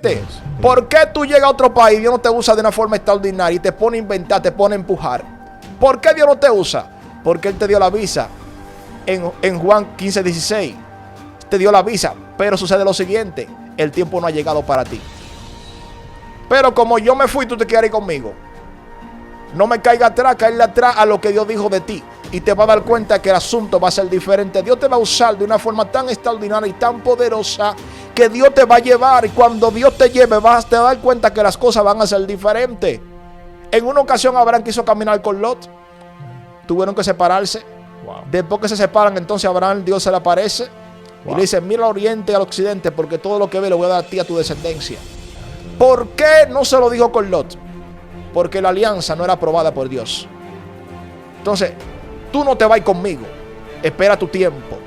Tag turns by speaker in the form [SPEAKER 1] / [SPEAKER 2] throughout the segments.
[SPEAKER 1] siguiente. ¿Por qué tú llegas a otro país y Dios no te usa de una forma extraordinaria y te pone a inventar, te pone a empujar? ¿Por qué Dios no te usa? Porque Él te dio la visa. En Juan 15:16 te dio la visa. Pero sucede lo siguiente: el tiempo no ha llegado para ti. Pero como yo me fui, tú te quieres ir conmigo. No me caiga atrás, caerle atrás a lo que Dios dijo de ti. Y te va a dar cuenta que el asunto va a ser diferente. Dios te va a usar de una forma tan extraordinaria y tan poderosa que Dios te va a llevar. Y cuando Dios te lleve, vas a dar cuenta que las cosas van a ser diferentes. En una ocasión Abraham quiso caminar con Lot. Tuvieron que separarse.
[SPEAKER 2] Wow.
[SPEAKER 1] Después que se separan, entonces Abraham, Dios se le aparece.
[SPEAKER 2] Wow.
[SPEAKER 1] Y le dice: mira al oriente y al occidente, porque todo lo que ve lo voy a dar a ti y a tu descendencia. ¿Por qué no se lo dijo con Lot? Porque la alianza no era aprobada por Dios. Entonces, tú no te vas conmigo. Espera tu tiempo.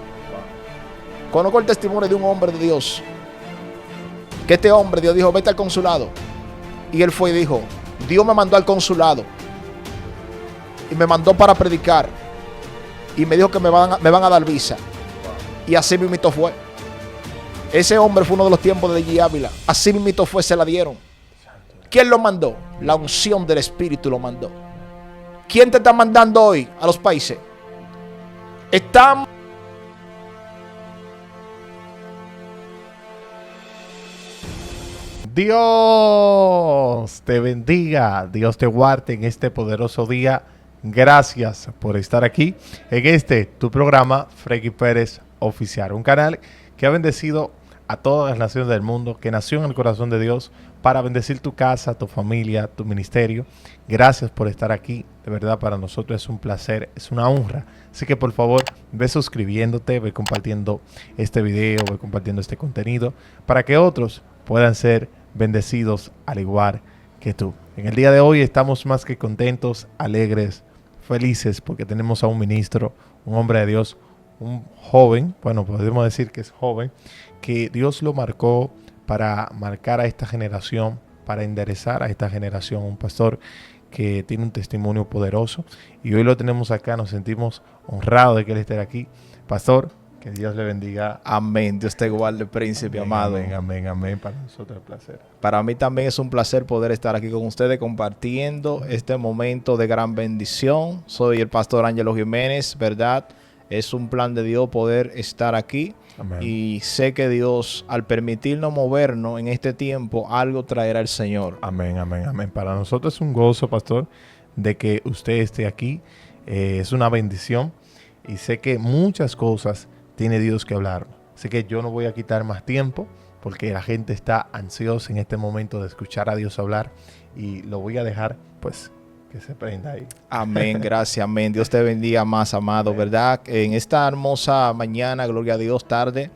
[SPEAKER 1] Conozco el testimonio de un hombre de Dios. Que este hombre, Dios dijo: vete al consulado. Y él fue y dijo: Dios me mandó al consulado. Y me mandó para predicar. Y me dijo que me van a dar visa. Y así mismito fue. Ese hombre fue uno de los tiempos de G. Ávila. Así mismito fue, se la dieron. ¿Quién lo mandó? La unción del Espíritu lo mandó. ¿Quién te está mandando hoy a los países? Están...
[SPEAKER 2] Dios te bendiga, Dios te guarde en este poderoso día. Gracias por estar aquí en tu programa Fregui Pérez Oficial, un canal que ha bendecido a todas las naciones del mundo, que nació en el corazón de Dios para bendecir tu casa, tu familia, tu ministerio. Gracias por estar aquí, de verdad para nosotros es un placer, es una honra. Así que por favor, ve suscribiéndote, ve compartiendo este video, ve compartiendo este contenido para que otros puedan ser bendecidos al igual que tú. En el día de hoy estamos más que contentos, alegres, felices porque tenemos a un ministro, un hombre de Dios, un joven, bueno, podemos decir que es joven, que Dios lo marcó para marcar a esta generación, para enderezar a esta generación, un pastor que tiene un testimonio poderoso y hoy lo tenemos acá, nos sentimos honrados de que él esté aquí. Pastor, que Dios le bendiga.
[SPEAKER 1] Amén. Dios te guarde, príncipe
[SPEAKER 2] Amén,
[SPEAKER 1] amado.
[SPEAKER 2] Amén, amén, amén. Para nosotros es un placer.
[SPEAKER 1] Para mí también es un placer poder estar aquí con ustedes compartiendo este momento de gran bendición. Soy el pastor Ángelo Jiménez, ¿verdad? Es un plan de Dios poder estar aquí.
[SPEAKER 2] Amén.
[SPEAKER 1] Y sé que Dios, al permitirnos movernos en este tiempo, algo traerá el Señor.
[SPEAKER 2] Amén, amén, amén. Para nosotros es un gozo, pastor, de que usted esté aquí. Es una bendición. Y sé que muchas cosas tiene Dios que hablar. Así que yo no voy a quitar más tiempo porque la gente está ansiosa en este momento de escuchar a Dios hablar. Y lo voy a dejar, pues, que se prenda ahí.
[SPEAKER 1] Amén, gracias, amén. Dios te bendiga más, amado, ¿verdad? En esta hermosa mañana, gloria a Dios, tarde,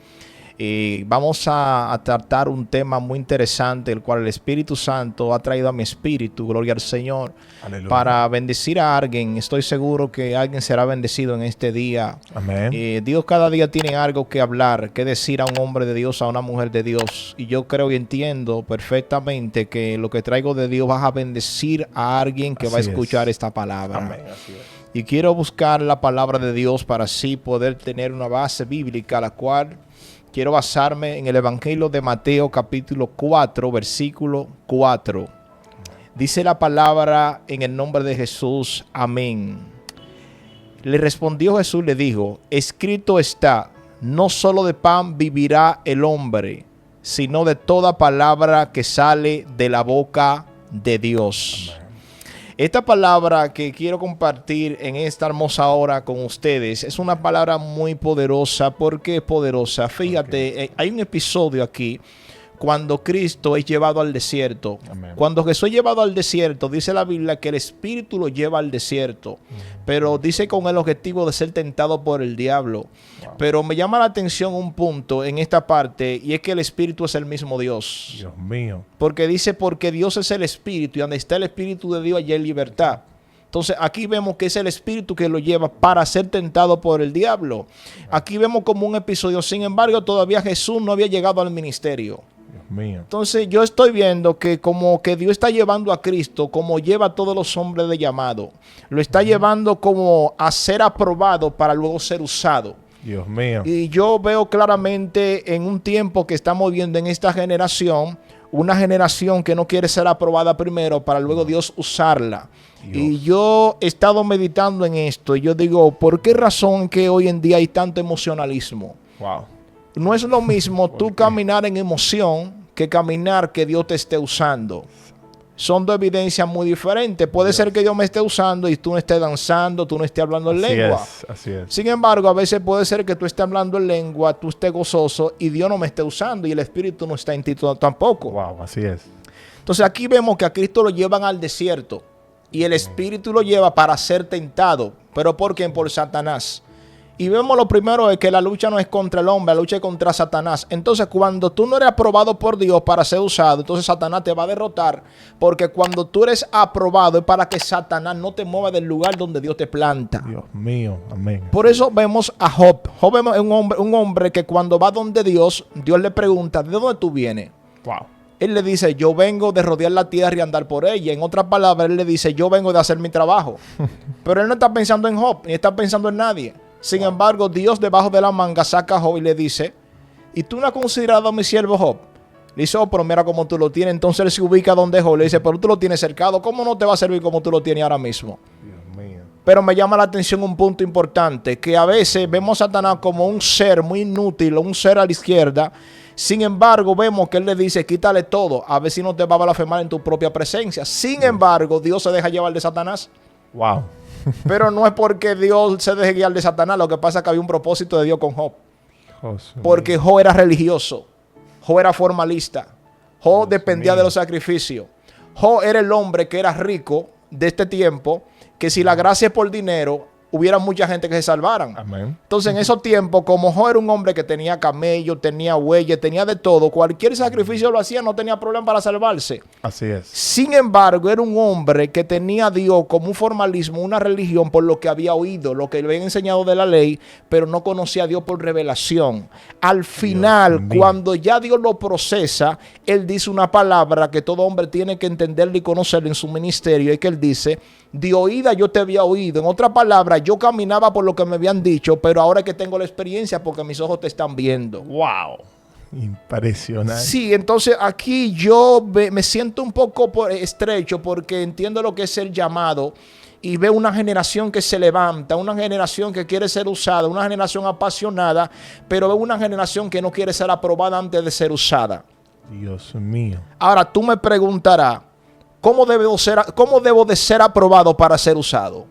[SPEAKER 1] vamos a tratar un tema muy interesante, el cual el Espíritu Santo ha traído a mi espíritu, gloria al Señor,
[SPEAKER 2] Aleluya.
[SPEAKER 1] para bendecir a alguien. Estoy seguro que alguien será bendecido en este día.
[SPEAKER 2] Amén.
[SPEAKER 1] Dios cada día tiene algo que hablar, que decir a un hombre de Dios, a una mujer de Dios. Y yo creo y entiendo perfectamente que lo que traigo de Dios va a bendecir a alguien que va a escuchar esta palabra.
[SPEAKER 2] Amén, así es.
[SPEAKER 1] Y quiero buscar la palabra de Dios para así poder tener una base bíblica, la cual quiero basarme en el Evangelio de Mateo capítulo 4, versículo 4. Dice la palabra en el nombre de Jesús. Amén. Le respondió Jesús, le dijo: escrito está, no solo de pan vivirá el hombre, sino de toda palabra que sale de la boca de Dios. Amén. Esta palabra que quiero compartir en esta hermosa hora con ustedes es una palabra muy poderosa. ¿Por qué poderosa? Fíjate, hay un episodio aquí cuando Cristo es llevado al desierto.
[SPEAKER 2] Amén.
[SPEAKER 1] Cuando Jesús es llevado al desierto, dice la Biblia que el Espíritu lo lleva al desierto. Pero dice con el objetivo de ser tentado por el diablo. Wow. Pero me llama la atención un punto en esta parte, y es que el Espíritu es el mismo Dios.
[SPEAKER 2] Dios mío.
[SPEAKER 1] Porque dice, porque Dios es el Espíritu, y donde está el Espíritu de Dios, allí hay libertad. Entonces aquí vemos que es el Espíritu que lo lleva para ser tentado por el diablo. Aquí vemos como un episodio. Sin embargo, todavía Jesús no había llegado al ministerio.
[SPEAKER 2] Dios mío.
[SPEAKER 1] Entonces yo estoy viendo que como que Dios está llevando a Cristo, como lleva a todos los hombres de llamado, lo está llevando como a ser aprobado para luego ser usado.
[SPEAKER 2] Dios mío.
[SPEAKER 1] Y yo veo claramente en un tiempo que estamos viendo en esta generación una generación que no quiere ser aprobada primero para luego Dios usarla.
[SPEAKER 2] Dios.
[SPEAKER 1] Y yo he estado meditando en esto y yo digo, ¿por qué razón que hoy en día hay tanto emocionalismo?
[SPEAKER 2] Wow.
[SPEAKER 1] No es lo mismo
[SPEAKER 2] ¿Por
[SPEAKER 1] tú
[SPEAKER 2] qué?
[SPEAKER 1] caminar en emoción que caminar que Dios te esté usando. Son dos evidencias muy diferentes. Puede ser que Dios me esté usando y tú no estés danzando, tú no estés hablando en lengua.
[SPEAKER 2] Así es.
[SPEAKER 1] Sin embargo, a veces puede ser que tú estés hablando en lengua, tú estés gozoso y Dios no me esté usando y el Espíritu no está en ti tampoco.
[SPEAKER 2] Wow, así es.
[SPEAKER 1] Entonces aquí vemos que a Cristo lo llevan al desierto y el Espíritu lo lleva para ser tentado. ¿Pero por quién? Por Satanás. Y vemos lo primero es que la lucha no es contra el hombre, la lucha es contra Satanás. Entonces cuando tú no eres aprobado por Dios para ser usado, entonces Satanás te va a derrotar. Porque cuando tú eres aprobado es para que Satanás no te mueva del lugar donde Dios te planta.
[SPEAKER 2] Dios mío, amén.
[SPEAKER 1] Por eso vemos a Job. Job vemos un hombre que cuando va donde Dios, Dios le pregunta, ¿de dónde tú vienes?
[SPEAKER 2] Wow.
[SPEAKER 1] Él le dice, yo vengo de rodear la tierra y andar por ella. En otras palabras, él le dice, yo vengo de hacer mi trabajo. Pero él no está pensando en Job, ni está pensando en nadie. Sin embargo, Dios debajo de la manga saca a Job y le dice, ¿y tú no has considerado a mi siervo Job? Le dice, oh, pero mira cómo tú lo tienes. Entonces él se ubica donde Job. Le dice, pero tú lo tienes cercado. ¿Cómo no te va a servir como tú lo tienes ahora mismo?
[SPEAKER 2] Dios mío.
[SPEAKER 1] Pero me llama la atención un punto importante, que a veces vemos a Satanás como un ser muy inútil, un ser a la izquierda. Sin embargo, vemos que él le dice, quítale todo, a ver si no te va a blasfemar en tu propia presencia. Sin embargo, Dios se deja llevar de Satanás.
[SPEAKER 2] Wow.
[SPEAKER 1] Pero no es porque Dios se deje guiar de Satanás, lo que pasa es que había un propósito de Dios con Job. Porque Job era religioso, Job era formalista, Job dependía de los sacrificios. Job era el hombre que era rico de este tiempo, que si la gracia es por dinero, hubiera mucha gente que se salvaran.
[SPEAKER 2] Amén.
[SPEAKER 1] Entonces en esos tiempos, como Job era un hombre que tenía camello, tenía bueyes, tenía de todo, cualquier sacrificio lo hacía, no tenía problema para salvarse.
[SPEAKER 2] Así es.
[SPEAKER 1] Sin embargo, era un hombre que tenía a Dios como un formalismo, una religión por lo que había oído, lo que le habían enseñado de la ley, pero no conocía a Dios por revelación. Al final, cuando ya Dios lo procesa, Él dice una palabra que todo hombre tiene que entenderla y conocerla en su ministerio, y que Él dice, de oída yo te había oído. En otra palabra, yo caminaba por lo que me habían dicho, pero ahora es que tengo la experiencia porque mis ojos te están viendo.
[SPEAKER 2] Wow. Impresionante.
[SPEAKER 1] Sí, entonces aquí yo me siento un poco estrecho porque entiendo lo que es el llamado y veo una generación que se levanta, una generación que quiere ser usada, una generación apasionada, pero veo una generación que no quiere ser aprobada antes de ser usada.
[SPEAKER 2] Dios mío.
[SPEAKER 1] Ahora tú me preguntarás, ¿cómo debo de ser aprobado para ser usado?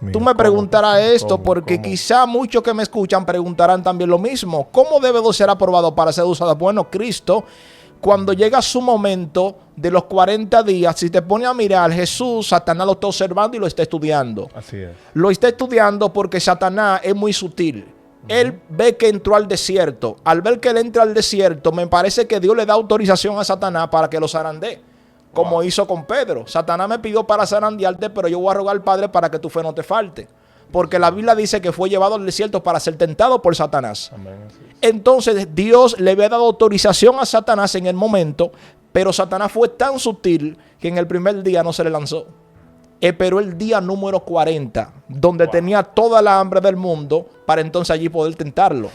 [SPEAKER 2] Mío,
[SPEAKER 1] tú me preguntarás esto
[SPEAKER 2] ¿cómo?
[SPEAKER 1] porque quizá muchos que me escuchan preguntarán también lo mismo. ¿Cómo debe de ser aprobado para ser usado? Bueno, Cristo, cuando llega su momento de los 40 días, si te pones a mirar, Jesús, Satanás lo está observando y lo está estudiando.
[SPEAKER 2] Así es.
[SPEAKER 1] Lo está estudiando porque Satanás es muy sutil. Él ve que entró al desierto. Al ver que él entra al desierto, me parece que Dios le da autorización a Satanás para que lo zarandee. Como hizo con Pedro. Satanás me pidió para zarandearte, pero yo voy a rogar al Padre para que tu fe no te falte. Porque la Biblia dice que fue llevado al desierto para ser tentado por Satanás.
[SPEAKER 2] Amén.
[SPEAKER 1] Entonces Dios le había dado autorización a Satanás en el momento, pero Satanás fue tan sutil que en el primer día no se le lanzó. Esperó el día número 40, donde tenía toda la hambre del mundo, para entonces allí poder tentarlo.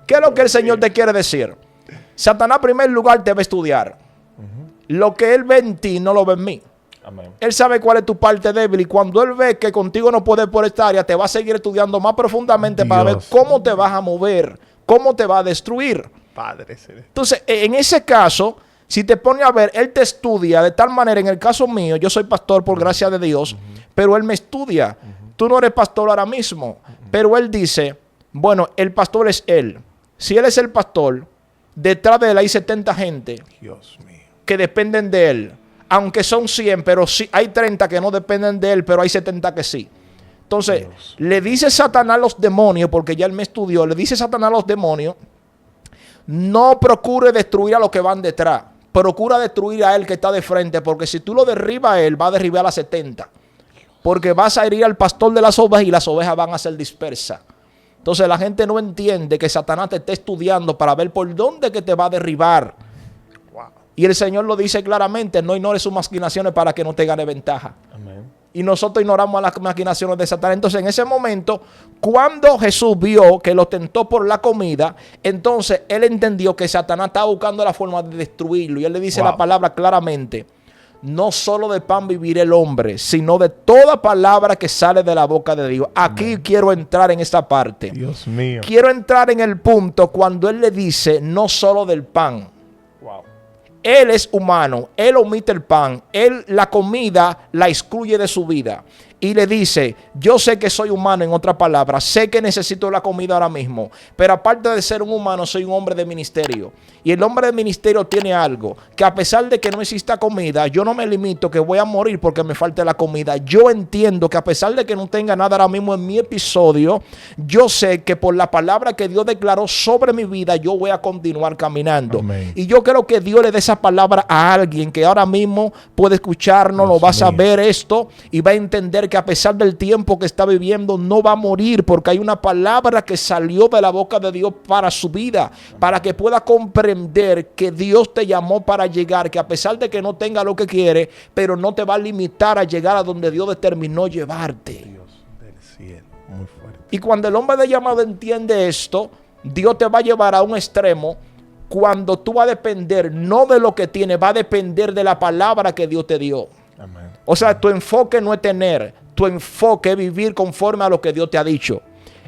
[SPEAKER 1] ¿Qué es lo que el Señor te quiere decir? Satanás en primer lugar te va a estudiar. Lo que él ve en ti no lo ve en mí.
[SPEAKER 2] Amén.
[SPEAKER 1] Él sabe cuál es tu parte débil y cuando él ve que contigo no puede por esta área, te va a seguir estudiando más profundamente para ver cómo te vas a mover, cómo te va a destruir.
[SPEAKER 2] Padre celestial.
[SPEAKER 1] Entonces, en ese caso, si te pone a ver, él te estudia de tal manera, en el caso mío, yo soy pastor por gracia de Dios, pero él me estudia. Tú no eres pastor ahora mismo, pero él dice, bueno, el pastor es él. Si él es el pastor, detrás de él hay 70 gente.
[SPEAKER 2] Dios mío.
[SPEAKER 1] Que dependen de él, aunque son 100, pero sí, hay 30 que no dependen de él, pero hay 70 que sí. Entonces, le dice Satanás a los demonios, porque ya él me estudió, le dice Satanás a los demonios, no procure destruir a los que van detrás, procura destruir a él que está de frente, porque si tú lo derribas a él, va a derribar a las 70, porque vas a herir al pastor de las ovejas y las ovejas van a ser dispersas. Entonces la gente no entiende que Satanás te está estudiando para ver por dónde que te va a derribar. Y el Señor lo dice claramente, no ignores sus maquinaciones para que no te gane ventaja.
[SPEAKER 2] Amén.
[SPEAKER 1] y nosotros ignoramos las maquinaciones de Satanás. Entonces, en ese momento, cuando Jesús vio que lo tentó por la comida, entonces él entendió que Satanás estaba buscando la forma de destruirlo. Y él le dice la palabra claramente: no solo de pan vivirá el hombre, sino de toda palabra que sale de la boca de Dios. Aquí quiero entrar en esta parte.
[SPEAKER 2] Dios mío.
[SPEAKER 1] Quiero entrar en el punto cuando él le dice no solo del pan. Él es humano, él omite el pan, él la comida la excluye de su vida. Y le dice: yo sé que soy humano, en otras palabras, sé que necesito la comida ahora mismo, pero aparte de ser un humano, soy un hombre de ministerio. Y el hombre de ministerio tiene algo, que a pesar de que no exista comida, yo no me limito que voy a morir porque me falte la comida. Yo entiendo que a pesar de que no tenga nada ahora mismo en mi episodio, yo sé que por la palabra que Dios declaró sobre mi vida, yo voy a continuar caminando.
[SPEAKER 2] Amén.
[SPEAKER 1] Y yo creo que Dios le dé esa palabra a alguien que ahora mismo puede escucharnos, lo va a saber esto y va a entender que a pesar del tiempo que está viviendo no va a morir, porque hay una palabra que salió de la boca de Dios para su vida, para que pueda comprender que Dios te llamó para llegar, que a pesar de que no tenga lo que quiere, pero no te va a limitar a llegar a donde Dios determinó llevarte.
[SPEAKER 2] Dios del cielo, muy fuerte.
[SPEAKER 1] Y cuando el hombre de llamado entiende esto, Dios te va a llevar a un extremo cuando tú vas a depender no de lo que tienes, va a depender de la palabra que Dios te dio.
[SPEAKER 2] Amén.
[SPEAKER 1] O sea, tu enfoque no es tener, tu enfoque es vivir conforme a lo que Dios te ha dicho.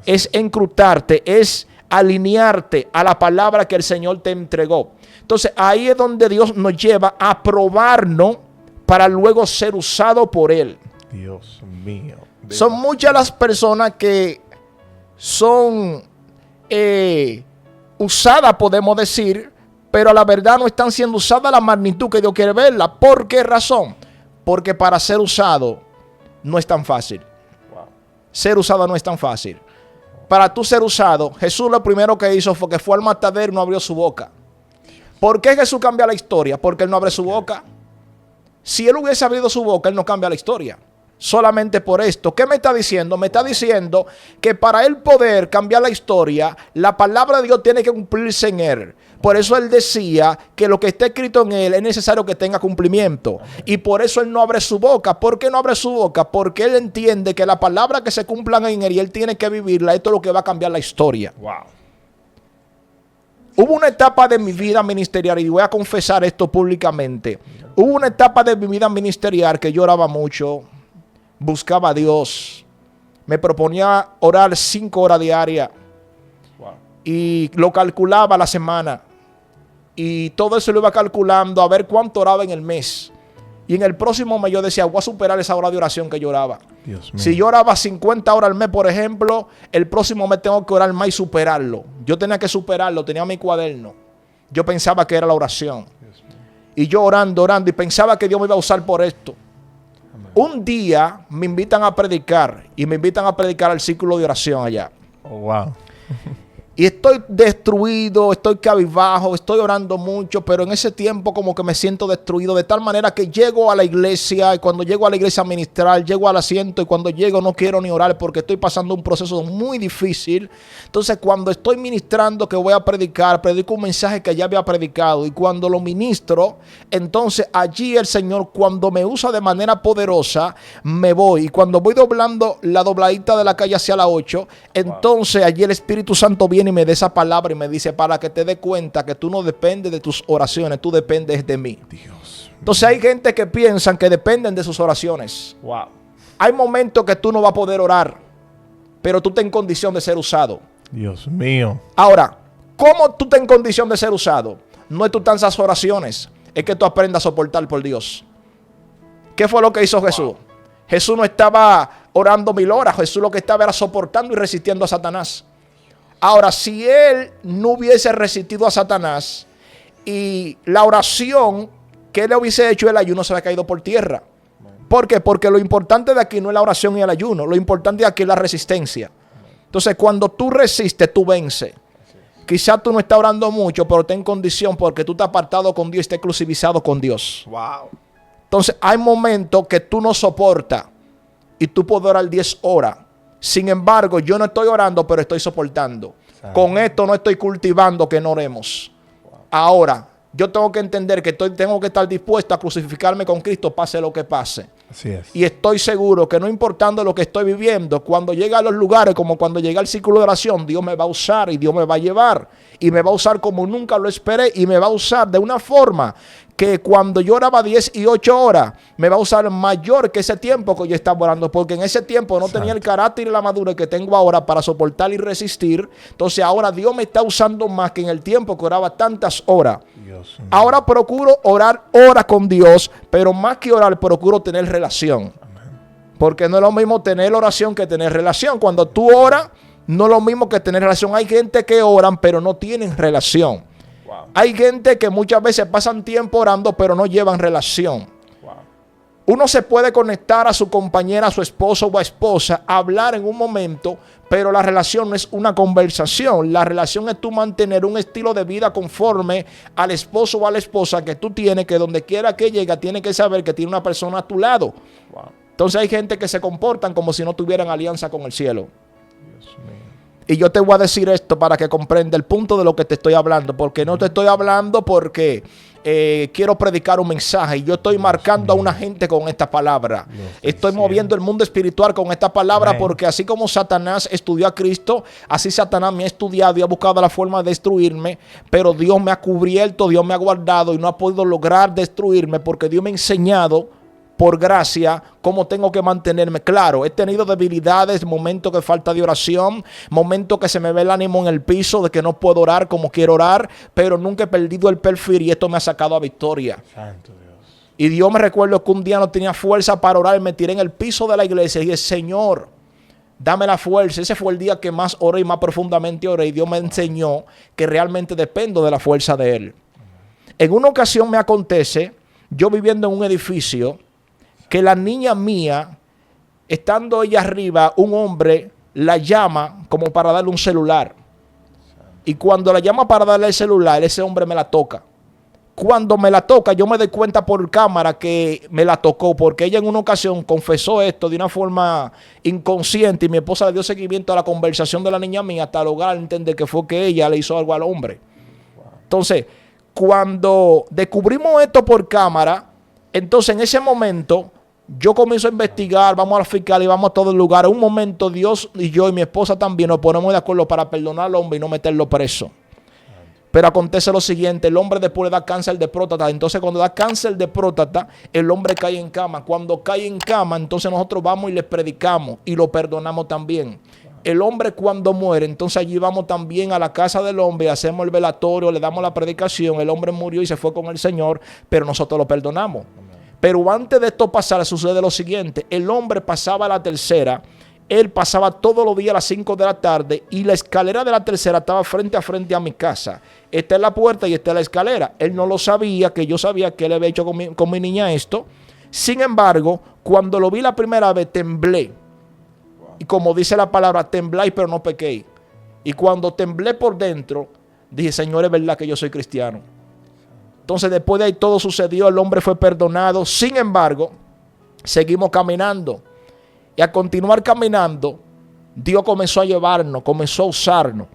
[SPEAKER 1] Es encrutarte, es alinearte a la palabra que el Señor te entregó. Entonces, ahí es donde Dios nos lleva a probarnos para luego ser usado por Él.
[SPEAKER 2] Dios mío.
[SPEAKER 1] Son muchas las personas que son usadas, podemos decir, pero a la verdad no están siendo usadas a la magnitud que Dios quiere verla. ¿Por qué razón? Porque para ser usado no es tan fácil. Ser usado no es tan fácil. Para tú ser usado, Jesús lo primero que hizo fue que fue al matadero y no abrió su boca. ¿Por qué Jesús cambia la historia? Porque Él no abre su boca. Si Él hubiese abrido su boca, Él no cambia la historia. Solamente por esto. ¿Qué me está diciendo? Me está diciendo que para Él poder cambiar la historia, la palabra de Dios tiene que cumplirse en Él. Por eso Él decía que lo que está escrito en Él es necesario que tenga cumplimiento. Y por eso Él no abre su boca. ¿Por qué no abre su boca? Porque Él entiende que la palabra que se cumplan en Él y Él tiene que vivirla, esto es lo que va a cambiar la historia.
[SPEAKER 2] Wow.
[SPEAKER 1] Hubo una etapa de mi vida ministerial, y voy a confesar esto públicamente. Hubo una etapa de mi vida ministerial que yo oraba mucho, buscaba a Dios, me proponía orar 5 horas diarias.
[SPEAKER 2] Wow.
[SPEAKER 1] Y lo calculaba la semana. Y todo eso lo iba calculando a ver cuánto oraba en el mes. Y en el próximo mes yo decía, voy a superar esa hora de oración que yo oraba.
[SPEAKER 2] Dios mío.
[SPEAKER 1] Si yo oraba 50 horas al mes, por ejemplo, el próximo mes tengo que orar más y superarlo. Yo tenía que superarlo, tenía mi cuaderno. Yo pensaba que era la oración. Y yo orando y pensaba que Dios me iba a usar por esto.
[SPEAKER 2] Amén.
[SPEAKER 1] Un día me invitan a predicar y me invitan a predicar al círculo de oración allá.
[SPEAKER 2] Oh, wow.
[SPEAKER 1] Y estoy destruido, estoy cabizbajo, estoy orando mucho, pero en ese tiempo como que me siento destruido de tal manera que llego a la iglesia y cuando llego a la iglesia a ministrar, llego al asiento y cuando llego no quiero ni orar porque estoy pasando un proceso muy difícil. Entonces cuando estoy ministrando que voy a predicar, predico un mensaje que ya había predicado y cuando lo ministro, entonces allí el Señor cuando me usa de manera poderosa, me voy. Y cuando voy doblando la dobladita de la calle hacia la 8, entonces allí el Espíritu Santo viene y me da esa palabra y me dice para que te des cuenta que tú no dependes de tus oraciones, tú dependes de mí.
[SPEAKER 2] Dios.
[SPEAKER 1] Entonces hay gente que piensan que dependen de sus oraciones.
[SPEAKER 2] Wow.
[SPEAKER 1] Hay momentos que tú no vas a poder orar, pero tú estás en condición de ser usado.
[SPEAKER 2] Dios mío.
[SPEAKER 1] Ahora, ¿cómo tú estás en condición de ser usado? No es tú tantas oraciones, es que tú aprendas a soportar por Dios. ¿Qué fue lo que hizo Jesús? Jesús no estaba orando 1000 horas, Jesús lo que estaba era soportando y resistiendo a Satanás. Ahora, si él no hubiese resistido a Satanás y la oración que él hubiese hecho, el ayuno se había caído por tierra. ¿Por qué? Porque lo importante de aquí no es la oración y el ayuno. Lo importante de aquí es la resistencia. Entonces, cuando tú resistes, tú vences. Quizás tú no estás orando mucho, pero ten condición porque tú estás apartado con Dios y estás exclusivizado con Dios.
[SPEAKER 2] Wow.
[SPEAKER 1] Entonces, hay momentos que tú no soportas y tú puedes orar 10 horas. Sin embargo, yo no estoy orando, pero estoy soportando. Con esto no estoy cultivando que no oremos. Ahora, yo tengo que entender que tengo que estar dispuesto a crucificarme con Cristo, pase lo que pase.
[SPEAKER 2] Así es.
[SPEAKER 1] Y estoy seguro que no importando lo que estoy viviendo, cuando llegue a los lugares, como cuando llegue al círculo de oración, Dios me va a usar y Dios me va a llevar. Y me va a usar como nunca lo esperé. Y me va a usar de una forma que cuando yo oraba 10 y 8 horas, me va a usar mayor que ese tiempo que yo estaba orando. Porque en ese tiempo no tenía el carácter y la madurez que tengo ahora para soportar y resistir. Entonces ahora Dios me está usando más que en el tiempo que oraba tantas horas. Ahora procuro orar horas con Dios, pero más que orar, procuro tener relación. Porque no es lo mismo tener oración que tener relación. Cuando tú oras, no es lo mismo que tener relación. Hay gente que oran, pero no tienen relación. Hay gente que muchas veces pasan tiempo orando, pero no llevan relación. Uno se puede conectar a su compañera, a su esposo o a esposa, hablar en un momento, pero la relación no es una conversación. La relación es tú mantener un estilo de vida conforme al esposo o a la esposa que tú tienes, que donde quiera que llegue, tiene que saber que tiene una persona a tu lado. Entonces hay gente que se comportan como si no tuvieran alianza con el cielo. Y yo te voy a decir esto para que comprenda el punto de lo que te estoy hablando. Porque no te estoy hablando porque quiero predicar un mensaje. Y yo estoy marcando a una gente con esta palabra. Estoy moviendo el mundo espiritual con esta palabra. Porque así como Satanás estudió a Cristo, así Satanás me ha estudiado y ha buscado la forma de destruirme. Pero Dios me ha cubierto, Dios me ha guardado y no ha podido lograr destruirme porque Dios me ha enseñado por gracia, cómo tengo que mantenerme. Claro, he tenido debilidades, momentos de falta de oración, momentos que se me ve el ánimo en el piso, de que no puedo orar como quiero orar, pero nunca he perdido el perfil y esto me ha sacado a victoria.
[SPEAKER 2] Santo Dios.
[SPEAKER 1] Y Dios me recuerdo que un día no tenía fuerza para orar y me tiré en el piso de la iglesia y dije, Señor, dame la fuerza. Ese fue el día que más oré y más profundamente oré y Dios me enseñó que realmente dependo de la fuerza de Él. En una ocasión me acontece, yo viviendo en un edificio, que la niña mía, estando ella arriba, un hombre la llama como para darle un celular. Y cuando la llama para darle el celular, ese hombre me la toca. Cuando me la toca, yo me doy cuenta por cámara que me la tocó, porque ella en una ocasión confesó esto de una forma inconsciente y mi esposa le dio seguimiento a la conversación de la niña mía hasta lograr entender que fue que ella le hizo algo al hombre. Entonces, cuando descubrimos esto por cámara, entonces en ese momento yo comienzo a investigar, vamos al fiscal y vamos a todos los lugares. En un momento Dios y yo y mi esposa también nos ponemos de acuerdo para perdonar al hombre y no meterlo preso. Pero acontece lo siguiente, el hombre después le da cáncer de próstata. Entonces cuando da cáncer de próstata, el hombre cae en cama. Cuando cae en cama, entonces nosotros vamos y le predicamos y lo perdonamos también. El hombre cuando muere, entonces allí vamos también a la casa del hombre, hacemos el velatorio, le damos la predicación. El hombre murió y se fue con el Señor, pero nosotros lo perdonamos. Pero antes de esto pasar, sucede lo siguiente. El hombre pasaba a la tercera. Él pasaba todos los días a las 5 de la tarde. Y la escalera de la tercera estaba frente a mi casa. Esta es la puerta y esta es la escalera. Él no lo sabía, que yo sabía que él había hecho con mi niña esto. Sin embargo, cuando lo vi la primera vez, temblé. Y como dice la palabra, temblé pero no pequé. Y cuando temblé por dentro, dije, Señor, es verdad que yo soy cristiano. Entonces después de ahí todo sucedió, el hombre fue perdonado. Sin embargo, seguimos caminando. Y al continuar caminando, Dios comenzó a llevarnos, comenzó a usarnos.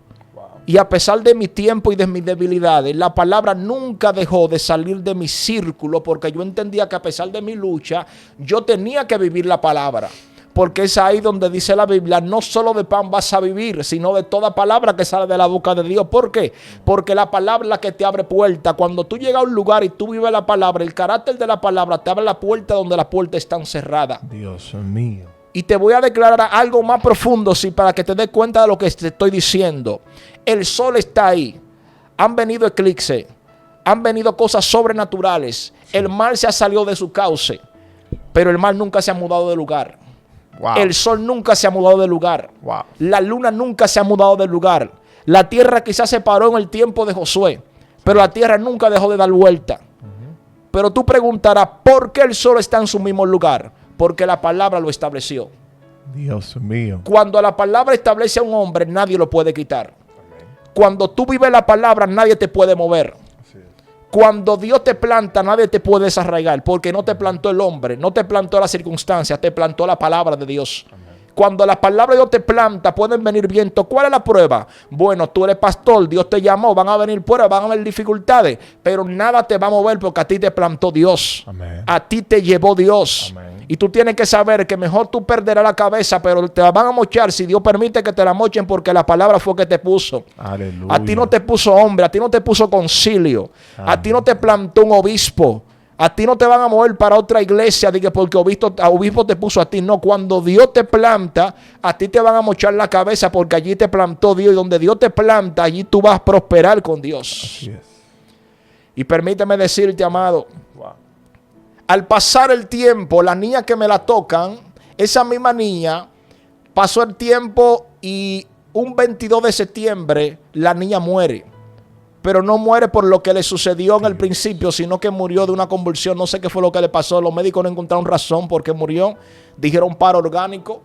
[SPEAKER 1] Y a pesar de mi tiempo y de mis debilidades, la palabra nunca dejó de salir de mi círculo, porque yo entendía que a pesar de mi lucha, yo tenía que vivir la palabra. Porque es ahí donde dice la Biblia, no solo de pan vas a vivir, sino de toda palabra que sale de la boca de Dios. ¿Por qué? Porque la palabra es la que te abre puerta. Cuando tú llegas a un lugar y tú vives la palabra, el carácter de la palabra te abre la puerta donde las puertas están cerradas.
[SPEAKER 2] Dios mío.
[SPEAKER 1] Y te voy a declarar algo más profundo, sí, para que te des cuenta de lo que te estoy diciendo. El sol está ahí. Han venido eclipses. Han venido cosas sobrenaturales. Sí. El mar se ha salido de su cauce. Pero el mar nunca se ha mudado de lugar. Wow. El sol nunca se ha mudado de lugar. Wow. La luna nunca se ha mudado de lugar. La tierra quizás se paró en el tiempo de Josué, pero la tierra nunca dejó de dar vuelta. Pero tú preguntarás, ¿por qué el sol está en su mismo lugar? Porque la palabra lo estableció.
[SPEAKER 2] Dios mío.
[SPEAKER 1] Cuando la palabra establece a un hombre, nadie lo puede quitar. Cuando tú vives la palabra, nadie te puede mover. Cuando Dios te planta, nadie te puede desarraigar, porque no te plantó el hombre, no te plantó la circunstancia, te plantó la palabra de Dios. Amén. Cuando la palabra de Dios te planta, pueden venir vientos. ¿Cuál es la prueba? Bueno, tú eres pastor, Dios te llamó, van a venir pruebas, van a haber dificultades, pero nada te va a mover porque a ti te plantó Dios.
[SPEAKER 2] Amén.
[SPEAKER 1] A ti te llevó Dios.
[SPEAKER 2] Amén.
[SPEAKER 1] Y tú tienes que saber que mejor tú perderás la cabeza, pero te la van a mochar si Dios permite que te la mochen, porque la palabra fue que te puso.
[SPEAKER 2] Aleluya.
[SPEAKER 1] A ti no te puso hombre, a ti no te puso concilio, a ti no te plantó un obispo. A ti no te van a mover para otra iglesia porque obispo te puso a ti. No, cuando Dios te planta, a ti te van a mochar la cabeza porque allí te plantó Dios. Y donde Dios te planta, allí tú vas a prosperar con Dios.
[SPEAKER 2] Así es.
[SPEAKER 1] Y permíteme decirte, amado,
[SPEAKER 2] Wow.
[SPEAKER 1] al pasar el tiempo, la niña que me la tocan, esa misma niña, pasó el tiempo y un 22 de septiembre la niña muere. Pero no muere por lo que le sucedió en el principio, sino que murió de una convulsión. No sé qué fue lo que le pasó. Los médicos no encontraron razón por qué murió. Dijeron paro orgánico.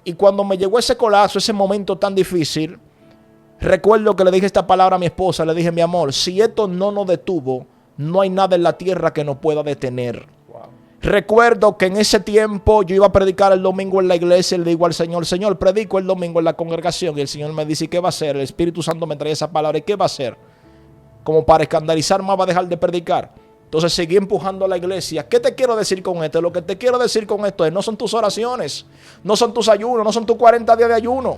[SPEAKER 1] Y cuando me llegó ese colapso, ese momento tan difícil, recuerdo que le dije esta palabra a mi esposa. Le dije, mi amor, si esto no nos detuvo, no hay nada en la tierra que nos pueda detener.
[SPEAKER 2] Wow.
[SPEAKER 1] Recuerdo que en ese tiempo yo iba a predicar el domingo en la iglesia y le digo al Señor, Señor, predico el domingo en la congregación. Y el Señor me dice, ¿y qué va a hacer? El Espíritu Santo me trae esa palabra. ¿Y qué va a hacer? Como para escandalizar más, va a dejar de predicar. Entonces seguí empujando a la iglesia. ¿Qué te quiero decir con esto? Lo que te quiero decir con esto es, no son tus oraciones, no son tus ayunos, no son tus 40 días de ayuno.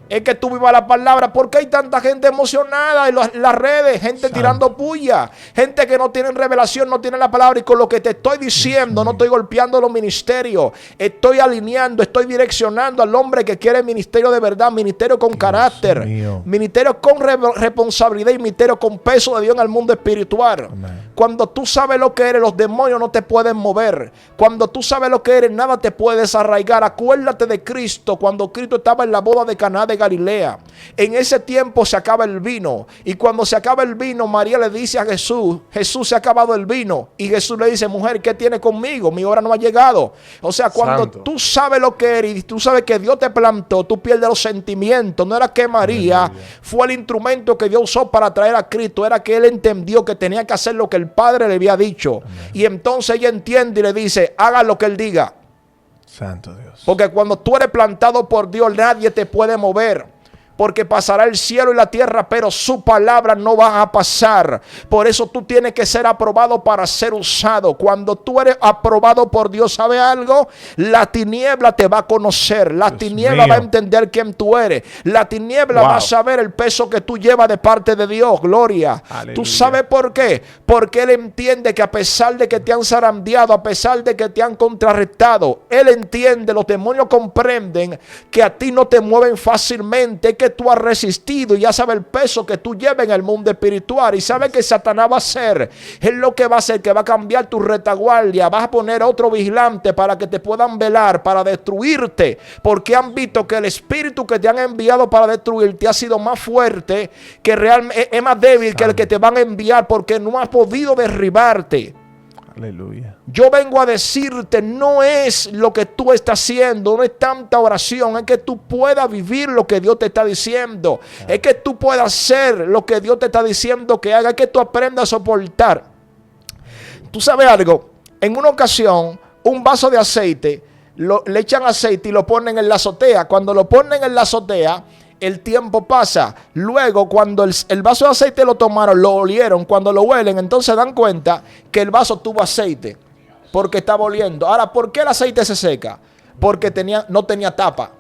[SPEAKER 1] Es que tú vivas la palabra. ¿Por qué hay tanta gente emocionada en las redes? Gente
[SPEAKER 2] Santo.
[SPEAKER 1] tirando puya. Gente que no tiene revelación, no tiene la palabra. Y con lo que te estoy diciendo, no estoy golpeando los ministerios. Estoy alineando, estoy direccionando al hombre que quiere ministerio de verdad, ministerio con carácter,
[SPEAKER 2] mío.
[SPEAKER 1] ministerio con responsabilidad y ministerio con peso de Dios en el mundo espiritual.
[SPEAKER 2] Amén.
[SPEAKER 1] Cuando tú sabes lo que eres, los demonios no te pueden mover. Cuando tú sabes lo que eres, nada te puede desarraigar. Acuérdate de Cristo, cuando Cristo estaba en la boda de Caná de Galilea. En ese tiempo se acaba el vino. Y cuando se acaba el vino, María le dice a Jesús, Jesús, se ha acabado el vino. Y Jesús le dice, mujer, ¿qué tienes conmigo? Mi hora no ha llegado. O sea, cuando
[SPEAKER 2] Santo.
[SPEAKER 1] tú sabes lo que eres y tú sabes que Dios te plantó, tú pierdes los sentimientos. No era que María fue el instrumento que Dios usó para traer a Cristo. Era que él entendió que tenía que hacer lo que el Padre le había dicho. Y entonces ella entiende y le dice, haga lo que él diga.
[SPEAKER 2] Santo Dios.
[SPEAKER 1] Porque cuando tú eres plantado por Dios, nadie te puede mover. Porque pasará el cielo y la tierra, pero su palabra no va a pasar. Por eso tú tienes que ser aprobado para ser usado. Cuando tú eres aprobado por Dios, ¿sabe algo? La tiniebla te va a conocer. La
[SPEAKER 2] Dios
[SPEAKER 1] tiniebla
[SPEAKER 2] mío.
[SPEAKER 1] va a entender quién tú eres. La tiniebla
[SPEAKER 2] Wow.
[SPEAKER 1] va a saber el peso que tú llevas de parte de Dios. Gloria.
[SPEAKER 2] Aleluya.
[SPEAKER 1] ¿Tú sabes por qué? Porque Él entiende que a pesar de que te han zarandeado, a pesar de que te han contrarrestado, Él entiende, los demonios comprenden que a ti no te mueven fácilmente, que tú has resistido y ya sabe el peso que tú llevas en el mundo espiritual y sabe que Satanás va a hacer, es lo que va a hacer, que va a cambiar tu retaguardia, vas a poner otro vigilante para que te puedan velar, para destruirte, porque han visto que el espíritu que te han enviado para destruirte ha sido más fuerte, que realmente es más débil que el que te van a enviar, porque no ha podido derribarte.
[SPEAKER 2] Aleluya.
[SPEAKER 1] Yo vengo a decirte, no es lo que tú estás haciendo, no es tanta oración, es que tú puedas vivir lo que Dios te está diciendo, es que tú puedas hacer lo que Dios te está diciendo que haga, es que tú aprendas a soportar. Tú sabes algo, en una ocasión, un vaso de aceite, le echan aceite y lo ponen en la azotea. Cuando lo ponen en la azotea, el tiempo pasa. Luego, cuando el vaso de aceite lo tomaron, lo olieron. Cuando lo huelen, entonces dan cuenta que el vaso tuvo aceite, porque estaba oliendo. Ahora, ¿por qué el aceite se seca? Porque no tenía tapa.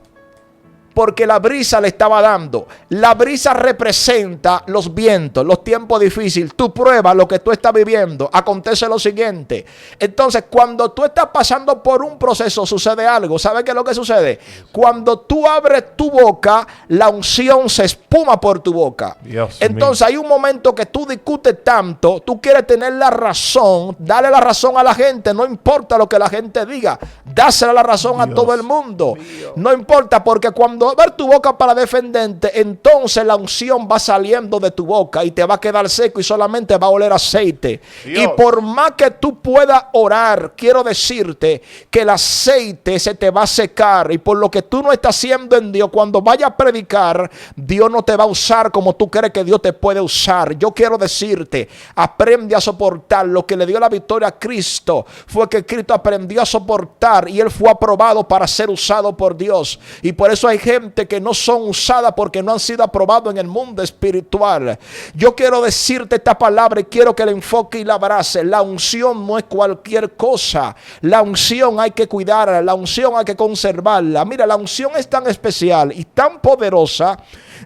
[SPEAKER 1] Porque la brisa le estaba dando. La brisa representa los vientos, los tiempos difíciles. Tú pruebas lo que tú estás viviendo. Acontece lo siguiente. Entonces, cuando tú estás pasando por un proceso, sucede algo. ¿Sabes qué es lo que sucede? Cuando tú abres tu boca, la unción se espuma por tu boca.
[SPEAKER 2] Dios
[SPEAKER 1] Entonces, hay un momento que tú discutes tanto, tú quieres tener la razón, darle la razón a la gente, no importa lo que la gente diga, dásela la razón a
[SPEAKER 2] Dios
[SPEAKER 1] todo el mundo.
[SPEAKER 2] mío.
[SPEAKER 1] No importa, porque cuando abres tu boca para defenderte, entonces la unción va saliendo de tu boca y te va a quedar seco y solamente va a oler aceite.
[SPEAKER 2] Dios.
[SPEAKER 1] Y por más que tú puedas orar, quiero decirte que el aceite se te va a secar, y por lo que tú no estás haciendo en Dios, cuando vayas a predicar, Dios no te va a usar como tú crees que Dios te puede usar. Yo quiero decirte, aprende a soportar. Lo que le dio la victoria a Cristo fue que Cristo aprendió a soportar usar y él fue aprobado para ser usado por Dios. Y por eso hay gente que no son usadas porque no han sido aprobados en el mundo espiritual. Yo quiero decirte esta palabra y quiero que la enfoque y la abrace. La unción no es cualquier cosa. La unción hay que cuidarla, la unción hay que conservarla. Mira, la unción es tan especial y tan poderosa.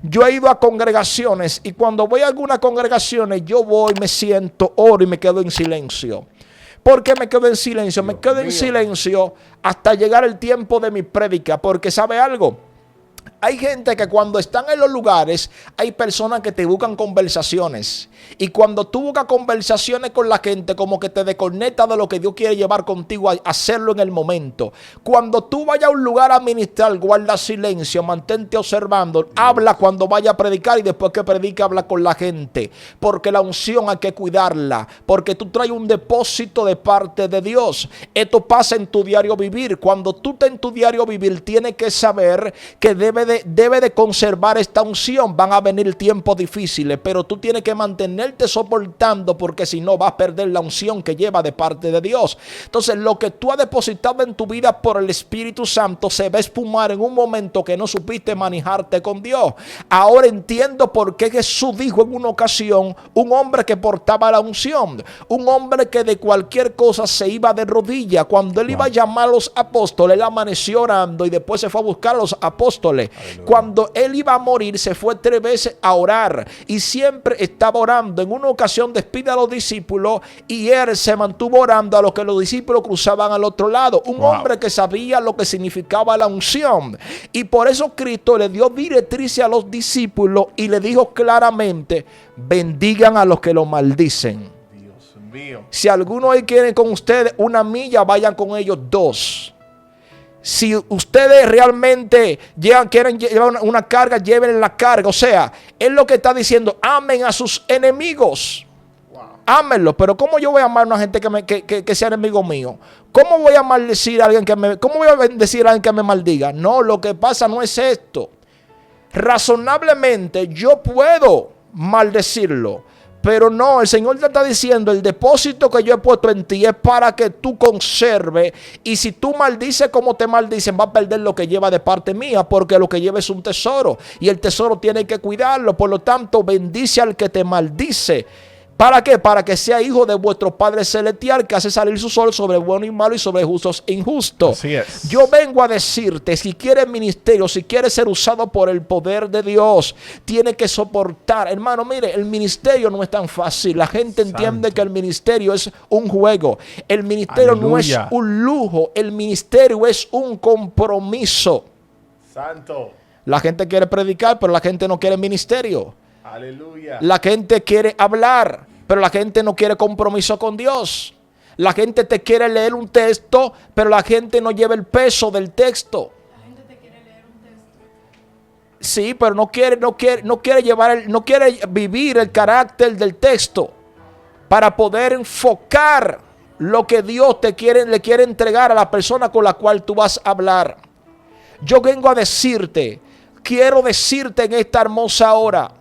[SPEAKER 1] Yo he ido a congregaciones y cuando voy a algunas congregaciones yo voy, me siento, oro y me quedo en silencio. ¿Por qué me quedo en silencio? Me quedo en silencio hasta llegar el tiempo de mi prédica, porque ¿sabe algo? Hay gente que cuando están en los lugares, hay personas que te buscan conversaciones. Y cuando tú buscas conversaciones con la gente, como que te desconecta de lo que Dios quiere llevar contigo a hacerlo en el momento. Cuando tú vayas a un lugar a ministrar, guarda silencio, mantente observando. Habla cuando vaya a predicar y después que predique, habla con la gente. Porque la unción hay que cuidarla. Porque tú traes un depósito de parte de Dios. Esto pasa en tu diario vivir. Cuando tú estás en tu diario vivir, tienes que saber que debe de conservar esta unción. Van a venir tiempos difíciles, pero tú tienes que mantenerte soportando, porque si no vas a perder la unción que lleva de parte de Dios. Entonces lo que tú has depositado en tu vida por el Espíritu Santo se va a espumar en un momento que no supiste manejarte con Dios. Ahora entiendo por qué Jesús dijo en una ocasión, un hombre que portaba la unción, un hombre que de cualquier cosa se iba de rodillas. Cuando él iba a llamar a los apóstoles, él amaneció orando y después se fue a buscar a los apóstoles. Aleluya. Cuando él iba a morir, se fue 3 veces a orar y siempre estaba orando. En una ocasión despide a los discípulos y él se mantuvo orando a los que los discípulos cruzaban al otro lado. Un hombre que sabía lo que significaba la unción. Y por eso Cristo le dio directrices a los discípulos y le dijo claramente: bendigan a los que los maldicen. Dios mío. Si alguno hoy quiere con ustedes 1 milla, vayan con ellos 2. Si ustedes realmente quieren llevar una carga, lleven la carga. O sea, es lo que está diciendo: amen a sus enemigos. Wow. Ámenlo. Pero ¿cómo yo voy a amar a una gente que sea enemigo mío? ¿Cómo voy a maldecir a alguien cómo voy a bendecir a alguien que me maldiga? No, lo que pasa no es esto. Razonablemente yo puedo maldecirlo, pero no, el Señor te está diciendo: el depósito que yo he puesto en ti es para que tú conserves. Y si tú maldices como te maldicen, vas a perder lo que lleva de parte mía, porque lo que lleva es un tesoro y el tesoro tiene que cuidarlo. Por lo tanto, bendice al que te maldice. ¿Para qué? Para que sea hijo de vuestro Padre Celestial, que hace salir su sol sobre bueno y malo y sobre justos e injustos.
[SPEAKER 2] Así es.
[SPEAKER 1] Yo vengo a decirte, si quieres ministerio, si quieres ser usado por el poder de Dios, tiene que soportar. Hermano, mire, el ministerio no es tan fácil. La gente entiende que el ministerio es un juego. El ministerio no es un lujo. El ministerio es un compromiso.
[SPEAKER 2] Santo.
[SPEAKER 1] La gente quiere predicar, pero la gente no quiere ministerio.
[SPEAKER 2] Aleluya.
[SPEAKER 1] La gente quiere hablar, pero la gente no quiere compromiso con Dios. La gente te quiere leer un texto, pero la gente no lleva el peso del texto.
[SPEAKER 3] La gente te quiere leer un texto.
[SPEAKER 1] Sí, pero no quiere vivir el carácter del texto para poder enfocar lo que Dios le quiere entregar a la persona con la cual tú vas a hablar. Yo vengo a decirte, quiero decirte en esta hermosa hora.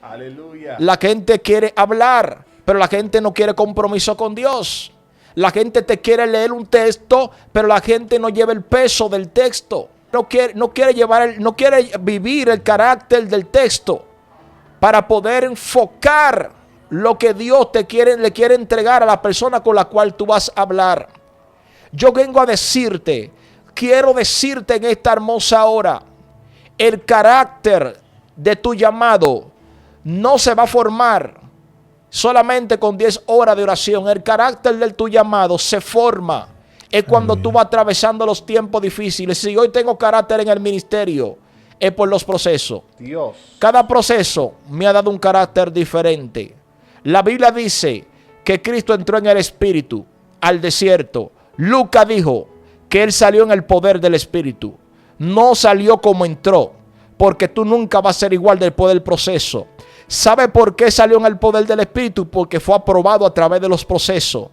[SPEAKER 2] Aleluya. La
[SPEAKER 1] La gente quiere hablar, pero la gente no quiere compromiso con Dios. La gente te quiere leer un texto, pero la gente no lleva el peso del texto. No quiere vivir el carácter del texto para poder enfocar lo que Dios le quiere entregar a la persona con la cual tú vas a hablar. Yo vengo a decirte, quiero decirte en esta hermosa hora, el carácter de tu llamado no se va a formar solamente con 10 horas de oración. El carácter de tu llamado se forma es cuando tú vas atravesando los tiempos difíciles. Si hoy tengo carácter en el ministerio, es por los procesos.
[SPEAKER 2] Dios.
[SPEAKER 1] Cada proceso me ha dado un carácter diferente. La Biblia dice que Cristo entró en el Espíritu al desierto. Lucas dijo que Él salió en el poder del Espíritu. No salió como entró, porque tú nunca vas a ser igual después del proceso. ¿Sabe por qué salió en el poder del Espíritu? Porque fue aprobado a través de los procesos.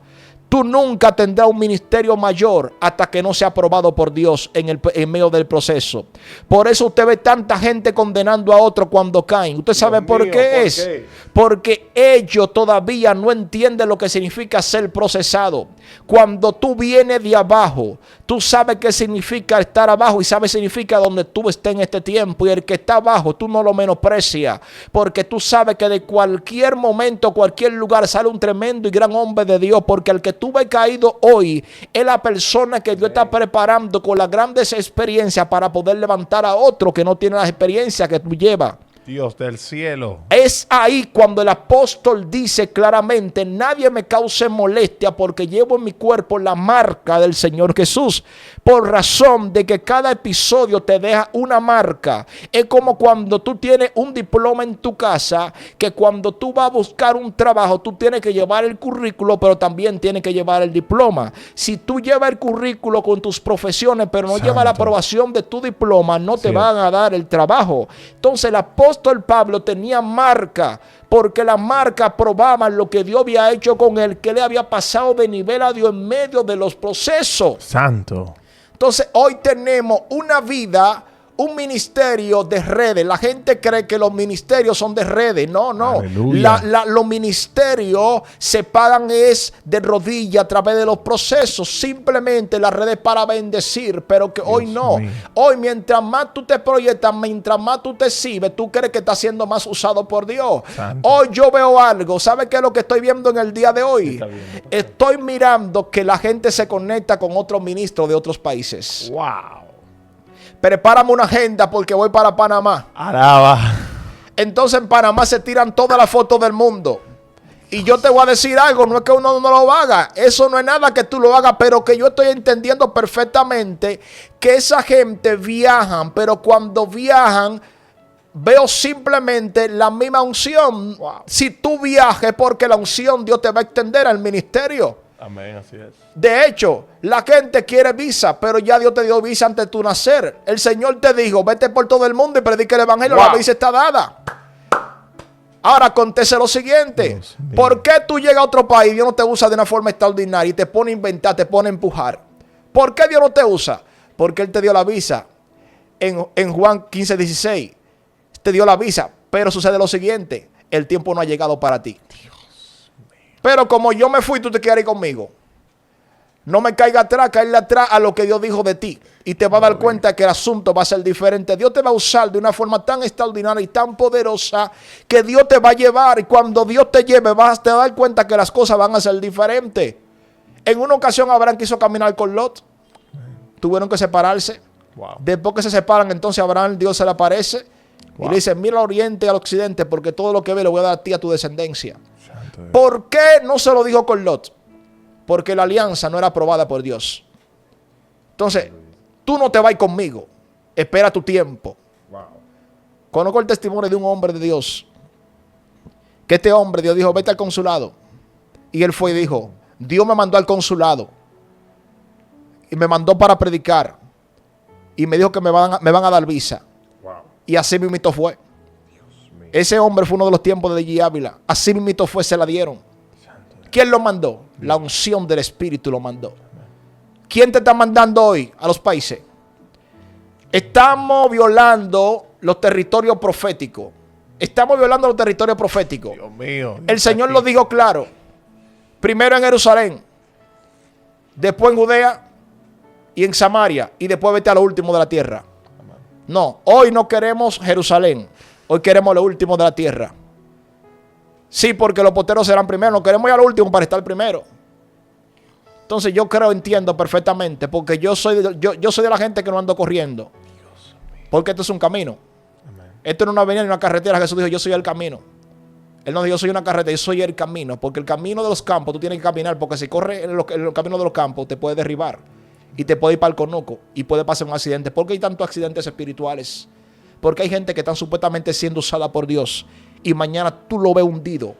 [SPEAKER 1] Tú nunca tendrás un ministerio mayor hasta que no sea aprobado por Dios en medio del proceso. Por eso usted ve tanta gente condenando a otro cuando caen. ¿Usted sabe por qué es? Porque ellos todavía no entienden lo que significa ser procesado. Cuando tú vienes de abajo, tú sabes qué significa estar abajo y sabes qué significa donde tú estés en este tiempo. Y el que está abajo, tú no lo menosprecias, porque tú sabes que de cualquier momento, cualquier lugar sale un tremendo y gran hombre de Dios. Porque el que tú ves caído hoy es la persona que Dios está preparando con las grandes experiencias para poder levantar a otro que no tiene las experiencias que tú llevas.
[SPEAKER 2] Dios del cielo.
[SPEAKER 1] Es ahí cuando el apóstol dice claramente: nadie me cause molestia porque llevo en mi cuerpo la marca del Señor Jesús. Por razón de que cada episodio te deja una marca. Es como cuando tú tienes un diploma en tu casa, que cuando tú vas a buscar un trabajo, tú tienes que llevar el currículo, pero también tienes que llevar el diploma. Si tú llevas el currículo con tus profesiones, pero no llevas la aprobación de tu diploma, no te van a dar el trabajo. Entonces el apóstol Pablo tenía marca, porque las marcas probaban lo que Dios había hecho con él, que le había pasado de nivel a Dios en medio de los procesos.
[SPEAKER 2] Santo.
[SPEAKER 1] Entonces hoy tenemos una vida, un ministerio de redes. La gente cree que los ministerios son de redes. No. Los ministerios se pagan es de rodillas a través de los procesos. Simplemente las redes para bendecir. Pero que hoy no. Hoy mientras más tú te proyectas, mientras más tú te sirves, tú crees que estás siendo más usado por Dios.
[SPEAKER 2] Santo.
[SPEAKER 1] Hoy yo veo algo. ¿Sabes qué es lo que estoy viendo en el día de hoy? Estoy mirando que la gente se conecta con otros ministros de otros países.
[SPEAKER 2] Wow.
[SPEAKER 1] Prepárame una agenda porque voy para Panamá.
[SPEAKER 2] Araba.
[SPEAKER 1] Entonces en Panamá se tiran todas las fotos del mundo. Y yo te voy a decir algo, no es que uno no lo haga. Eso no es nada que tú lo hagas, pero que yo estoy entendiendo perfectamente que esa gente viajan, pero cuando viajan veo simplemente la misma unción.
[SPEAKER 2] Wow.
[SPEAKER 1] Si tú viajes, porque la unción Dios te va a extender al ministerio.
[SPEAKER 2] Amén, así es.
[SPEAKER 1] De hecho, la gente quiere visa, pero ya Dios te dio visa antes de tu nacer. El Señor te dijo: vete por todo el mundo y predica el evangelio.
[SPEAKER 2] Wow.
[SPEAKER 1] La visa está dada. Ahora acontece lo siguiente: ¿por qué tú llegas a otro país y Dios no te usa de una forma extraordinaria y te pone a inventar, te pone a empujar? ¿Por qué Dios no te usa? Porque Él te dio la visa. En Juan 15:16 te dio la visa, pero sucede lo siguiente: el tiempo no ha llegado para ti. Pero como yo me fui, tú te quieres ir conmigo. No me caiga atrás, caerle atrás a lo que Dios dijo de ti. Y te va a dar cuenta que el asunto va a ser diferente. Dios te va a usar de una forma tan extraordinaria y tan poderosa que Dios te va a llevar. Y cuando Dios te lleve, vas a dar cuenta que las cosas van a ser diferentes. En una ocasión Abraham quiso caminar con Lot. Tuvieron que separarse.
[SPEAKER 2] Wow.
[SPEAKER 1] Después que se separan, entonces Abraham, Dios se le aparece. Y le dice: mira al oriente y al occidente, porque todo lo que ve lo voy a dar a ti, a tu descendencia. ¿Por qué no se lo dijo con Lot? Porque la alianza no era aprobada por Dios. Entonces, tú no te vas conmigo. Espera tu tiempo.
[SPEAKER 2] Wow.
[SPEAKER 1] Conozco el testimonio de un hombre de Dios. Que este hombre, Dios dijo: vete al consulado. Y él fue y dijo: Dios me mandó al consulado. Y me mandó para predicar. Y me dijo que me van a dar visa.
[SPEAKER 2] Wow.
[SPEAKER 1] Y así mismito fue. Ese hombre fue uno de los tiempos de G. Ávila. Así mismito fue, se la dieron. ¿Quién lo mandó? La unción del Espíritu lo mandó. ¿Quién te está mandando hoy a los países? Estamos violando los territorios proféticos. Estamos violando los territorios proféticos.
[SPEAKER 2] Dios mío.
[SPEAKER 1] El Señor lo dijo claro. Primero en Jerusalén, después en Judea y en Samaria, y después vete a lo último de la tierra. No, hoy no queremos Jerusalén. Hoy queremos lo último de la tierra. Sí, porque los posteros serán primero. No queremos ir a lo último para estar primero. Entonces yo entiendo perfectamente. Porque yo soy de la gente que no ando corriendo. Porque esto es un camino. Esto no es una avenida ni una carretera. Jesús dijo: yo soy el camino. Él no dijo: yo soy una carretera, yo soy el camino. Porque el camino de los campos tú tienes que caminar. Porque si corres en el camino de los campos te puede derribar. Y te puede ir para el conuco. Y puede pasar un accidente. ¿Por qué hay tantos accidentes espirituales? Porque hay gente que está supuestamente siendo usada por Dios y mañana tú lo ves hundido,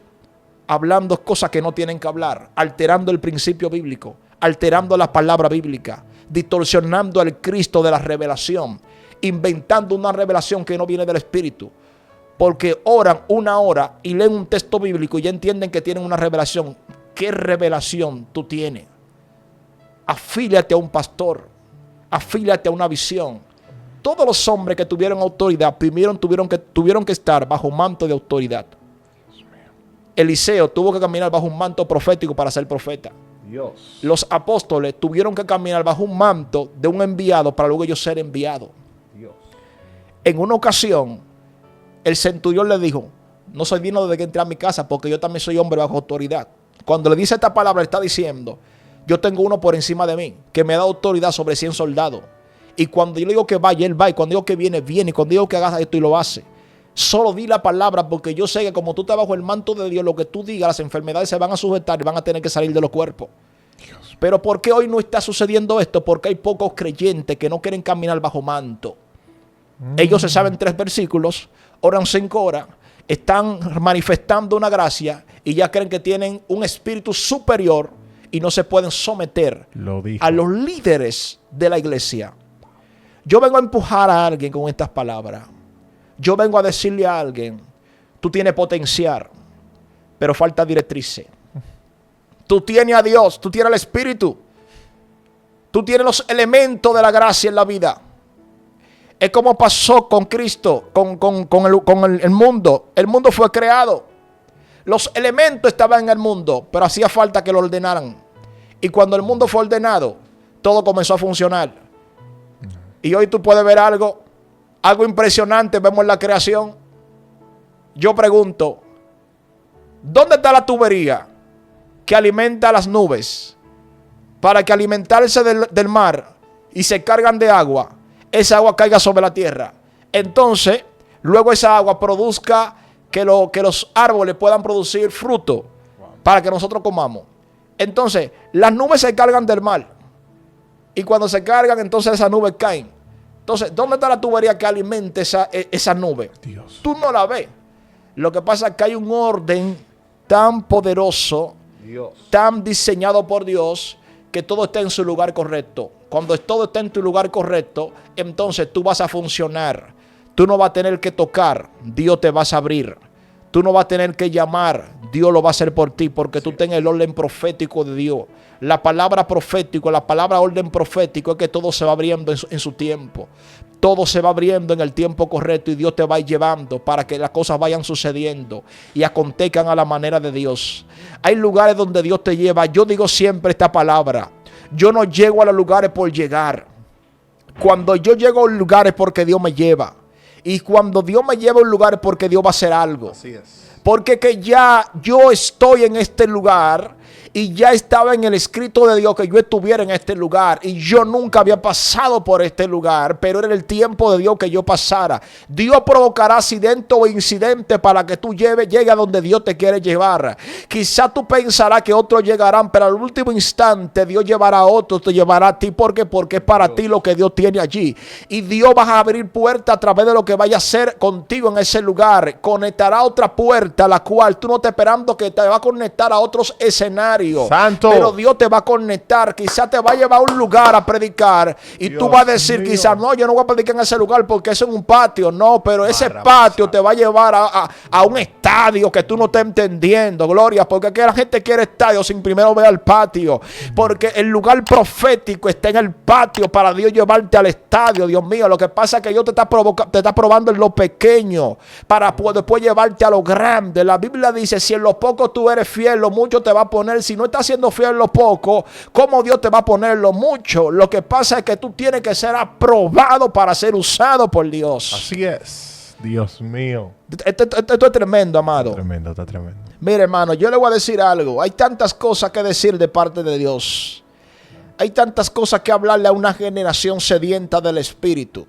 [SPEAKER 1] hablando cosas que no tienen que hablar, alterando el principio bíblico, alterando la palabra bíblica, distorsionando al Cristo de la revelación, inventando una revelación que no viene del Espíritu. Porque oran una hora y leen un texto bíblico y ya entienden que tienen una revelación. ¿Qué revelación tú tienes? Afíliate a un pastor, afíliate a una visión. Todos los hombres que tuvieron autoridad primero tuvieron que estar bajo un manto de autoridad. Eliseo tuvo que caminar bajo un manto profético para ser profeta.
[SPEAKER 2] Dios.
[SPEAKER 1] Los apóstoles tuvieron que caminar bajo un manto de un enviado para luego ellos ser enviados.
[SPEAKER 2] Dios.
[SPEAKER 1] En una ocasión, el centurión le dijo: no soy digno de que entre a mi casa porque yo también soy hombre bajo autoridad. Cuando le dice esta palabra, le está diciendo: yo tengo uno por encima de mí que me da autoridad sobre 100 soldados. Y cuando yo le digo que vaya, él va. Y cuando digo que viene, viene. Y cuando digo que haga esto, y lo hace. Solo di la palabra, porque yo sé que como tú estás bajo el manto de Dios, lo que tú digas, las enfermedades se van a sujetar y van a tener que salir de los cuerpos. Dios. Pero ¿por qué hoy no está sucediendo esto? Porque hay pocos creyentes que no quieren caminar bajo manto. Ellos se saben 3 versículos, oran 5 horas, están manifestando una gracia y ya creen que tienen un espíritu superior y no se pueden someter a los líderes de la iglesia. Yo vengo a empujar a alguien con estas palabras. Yo vengo a decirle a alguien: tú tienes potencial, pero falta directrices. Tú tienes a Dios, tú tienes el Espíritu, tú tienes los elementos de la gracia en la vida. Es como pasó con Cristo, con el mundo. El mundo fue creado. Los elementos estaban en el mundo, pero hacía falta que lo ordenaran. Y cuando el mundo fue ordenado, todo comenzó a funcionar. Y hoy tú puedes ver algo impresionante, vemos en la creación. Yo pregunto: ¿dónde está la tubería que alimenta las nubes para que alimentarse del mar y se cargan de agua, esa agua caiga sobre la tierra? Entonces, luego esa agua produzca que los árboles puedan producir fruto para que nosotros comamos. Entonces, las nubes se cargan del mar. Y cuando se cargan, entonces esas nubes caen. Entonces, ¿dónde está la tubería que alimente esa nube?
[SPEAKER 2] Dios.
[SPEAKER 1] Tú no la ves. Lo que pasa es que hay un orden tan poderoso,
[SPEAKER 2] Dios,
[SPEAKER 1] tan diseñado por Dios, que todo está en su lugar correcto. Cuando todo está en tu lugar correcto, entonces tú vas a funcionar. Tú no vas a tener que tocar, Dios te vas a abrir. Tú no vas a tener que llamar, Dios lo va a hacer por ti, porque tú tienes el orden profético de Dios. La palabra profético, la palabra orden profético es que todo se va abriendo en su tiempo. Todo se va abriendo en el tiempo correcto y Dios te va llevando para que las cosas vayan sucediendo y acontezcan a la manera de Dios. Hay lugares donde Dios te lleva. Yo digo siempre esta palabra: yo no llego a los lugares por llegar. Cuando yo llego a un lugar es porque Dios me lleva. Y cuando Dios me lleva a un lugar es porque Dios va a hacer algo.
[SPEAKER 2] así es.
[SPEAKER 1] Porque que ya yo estoy en este lugar y ya estaba en el escrito de Dios que yo estuviera en este lugar. Y yo nunca había pasado por este lugar, pero era el tiempo de Dios que yo pasara. Dios provocará accidente o incidente para que tú llegues a donde Dios te quiere llevar. Quizá tú pensarás que otros llegarán, pero al último instante Dios llevará a otros, te llevará a ti. ¿Por qué? Porque es para ti lo que Dios tiene allí. Y Dios va a abrir puertas a través de lo que vaya a hacer contigo en ese lugar. Conectará otra puerta a la cual tú no estás esperando, que te va a conectar a otros escenarios.
[SPEAKER 2] Santo.
[SPEAKER 1] Pero Dios te va a conectar. Quizás te va a llevar a un lugar a predicar y
[SPEAKER 2] Dios
[SPEAKER 1] tú vas a decir
[SPEAKER 2] mío.
[SPEAKER 1] quizás: no, yo no voy a predicar en ese lugar porque eso es un patio. No, pero ese
[SPEAKER 2] Barra
[SPEAKER 1] patio
[SPEAKER 2] basada.
[SPEAKER 1] te va a llevar a un estadio que tú no estás entendiendo. Gloria, porque aquí la gente quiere estadio sin primero ver al patio. Porque el lugar profético está en el patio para Dios llevarte al estadio. Dios mío, lo que pasa es que Dios te está probando en lo pequeño para después llevarte a lo grande. La Biblia dice: si en lo poco tú eres fiel, lo mucho te va a poner. Si no estás siendo fiel en lo poco, ¿cómo Dios te va a poner en lo mucho? Lo que pasa es que tú tienes que ser aprobado para ser usado por Dios.
[SPEAKER 2] Así es. Dios mío.
[SPEAKER 1] Esto es tremendo, amado.
[SPEAKER 2] Tremendo, está tremendo.
[SPEAKER 1] Mire, hermano, yo le voy a decir algo. Hay tantas cosas que decir de parte de Dios. Hay tantas cosas que hablarle a una generación sedienta del Espíritu.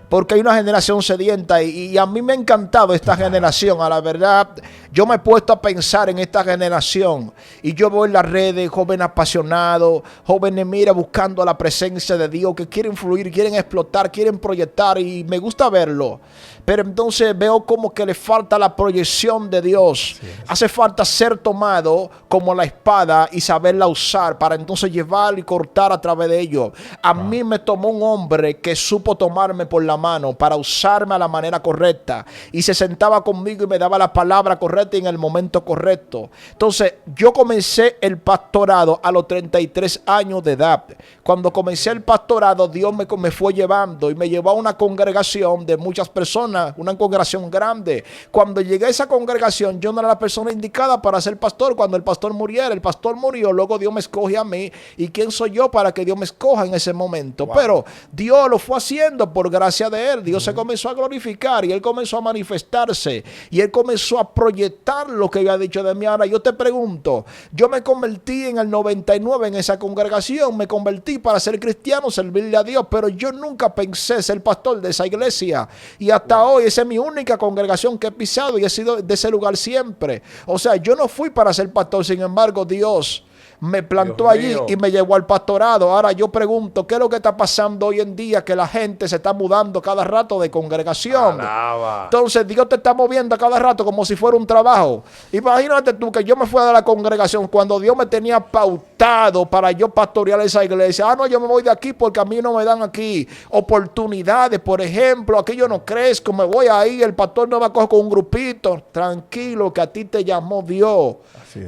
[SPEAKER 1] Porque hay una generación sedienta y a mí me ha encantado esta generación. A la verdad, yo me he puesto a pensar en esta generación y yo veo en las redes jóvenes apasionados, jóvenes, mira, buscando la presencia de Dios, que quieren fluir, quieren explotar, quieren proyectar y me gusta verlo. Pero entonces veo como que le falta la proyección de Dios. Hace falta ser tomado como la espada y saberla usar para entonces llevar y cortar a través de ello. A mí me tomó un hombre que supo tomarme por la mano para usarme a la manera correcta. Y se sentaba conmigo y me daba la palabra correcta y en el momento correcto. Entonces, yo comencé el pastorado a los 33 años de edad. Cuando comencé el pastorado, Dios me fue llevando y me llevó a una congregación de muchas personas, una congregación grande. Cuando llegué a esa congregación, yo no era la persona indicada para ser pastor. Cuando el pastor muriera, el pastor murió, luego Dios me escoge a mí. ¿Y quién soy yo para que Dios me escoja en ese momento? Wow. Pero Dios lo fue haciendo por gracia de Él. Dios se comenzó a glorificar y Él comenzó a manifestarse y Él comenzó a proyectar lo que había dicho de mí. Ahora yo te pregunto, yo me convertí en el 99 en esa congregación, me convertí para ser cristiano, servirle a Dios, pero yo nunca pensé ser pastor de esa iglesia y hasta hoy esa es mi única congregación que he pisado y he sido de ese lugar siempre. O sea, yo no fui para ser pastor, sin embargo Dios me plantó allí y me llevó al pastorado. Ahora yo pregunto, ¿qué es lo que está pasando hoy en día? Que la gente se está mudando cada rato de congregación. Alaba. Entonces Dios te está moviendo a cada rato como si fuera un trabajo. Imagínate tú que yo me fui de la congregación cuando Dios me tenía pautado para yo pastorear esa iglesia. No, yo me voy de aquí porque a mí no me dan aquí oportunidades. Por ejemplo, aquí yo no crezco, me voy ahí, el pastor no me acoge con un grupito. Tranquilo, que a ti te llamó Dios.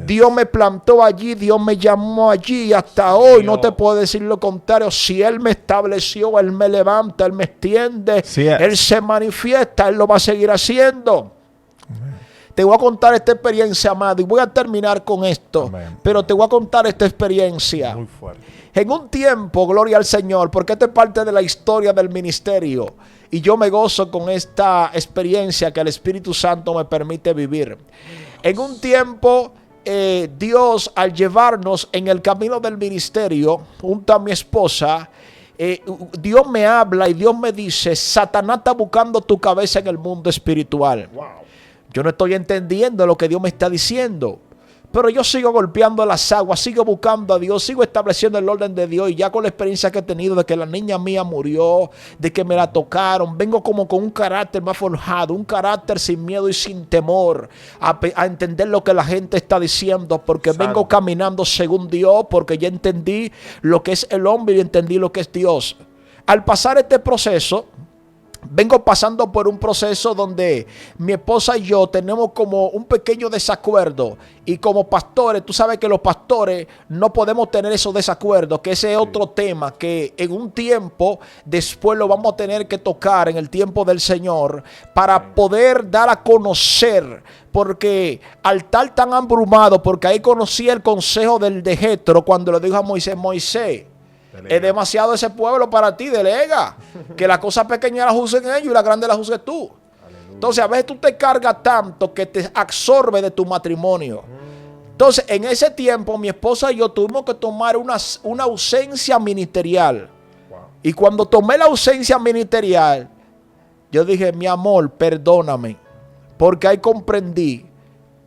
[SPEAKER 1] Dios me plantó allí, Dios me llamó allí y hasta hoy no te puedo decir lo contrario. Si Él me estableció, Él me levanta, Él me extiende, Él se manifiesta, Él lo va a seguir haciendo. Te voy a contar esta experiencia, amado, y voy a terminar con esto. Amén. Pero te voy a contar esta experiencia. Muy fuerte. En un tiempo, gloria al Señor, porque esta es parte de la historia del ministerio. Y yo me gozo con esta experiencia que el Espíritu Santo me permite vivir. En un tiempo, Dios, al llevarnos en el camino del ministerio, junto a mi esposa, Dios me habla y Dios me dice: Satanás está buscando tu cabeza en el mundo espiritual. Wow. Yo no estoy entendiendo lo que Dios me está diciendo, pero yo sigo golpeando las aguas, sigo buscando a Dios, sigo estableciendo el orden de Dios. Y ya con la experiencia que he tenido de que la niña mía murió, de que me la tocaron, vengo como con un carácter más forjado, un carácter sin miedo y sin temor a entender lo que la gente está diciendo, porque vengo caminando según Dios, porque ya entendí lo que es el hombre y entendí lo que es Dios. Al pasar este proceso, vengo pasando por un proceso donde mi esposa y yo tenemos como un pequeño desacuerdo. Y como pastores, tú sabes que los pastores no podemos tener esos desacuerdos, que ese es otro tema que en un tiempo después lo vamos a tener que tocar en el tiempo del Señor para poder dar a conocer. Porque al estar tan abrumado, porque ahí conocí el consejo de Jetro cuando le dijo a Moisés: Moisés, delega. Es demasiado ese pueblo para ti, delega. Que las cosas pequeñas las usen ellos y las grandes las uses tú. Aleluya. Entonces a veces tú te cargas tanto que te absorbe de tu matrimonio. Entonces en ese tiempo mi esposa y yo tuvimos que tomar una ausencia ministerial. Wow. Y cuando tomé la ausencia ministerial, yo dije: mi amor, perdóname. Porque ahí comprendí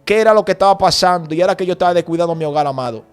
[SPEAKER 1] qué era lo que estaba pasando y era que yo estaba descuidando mi hogar, amado.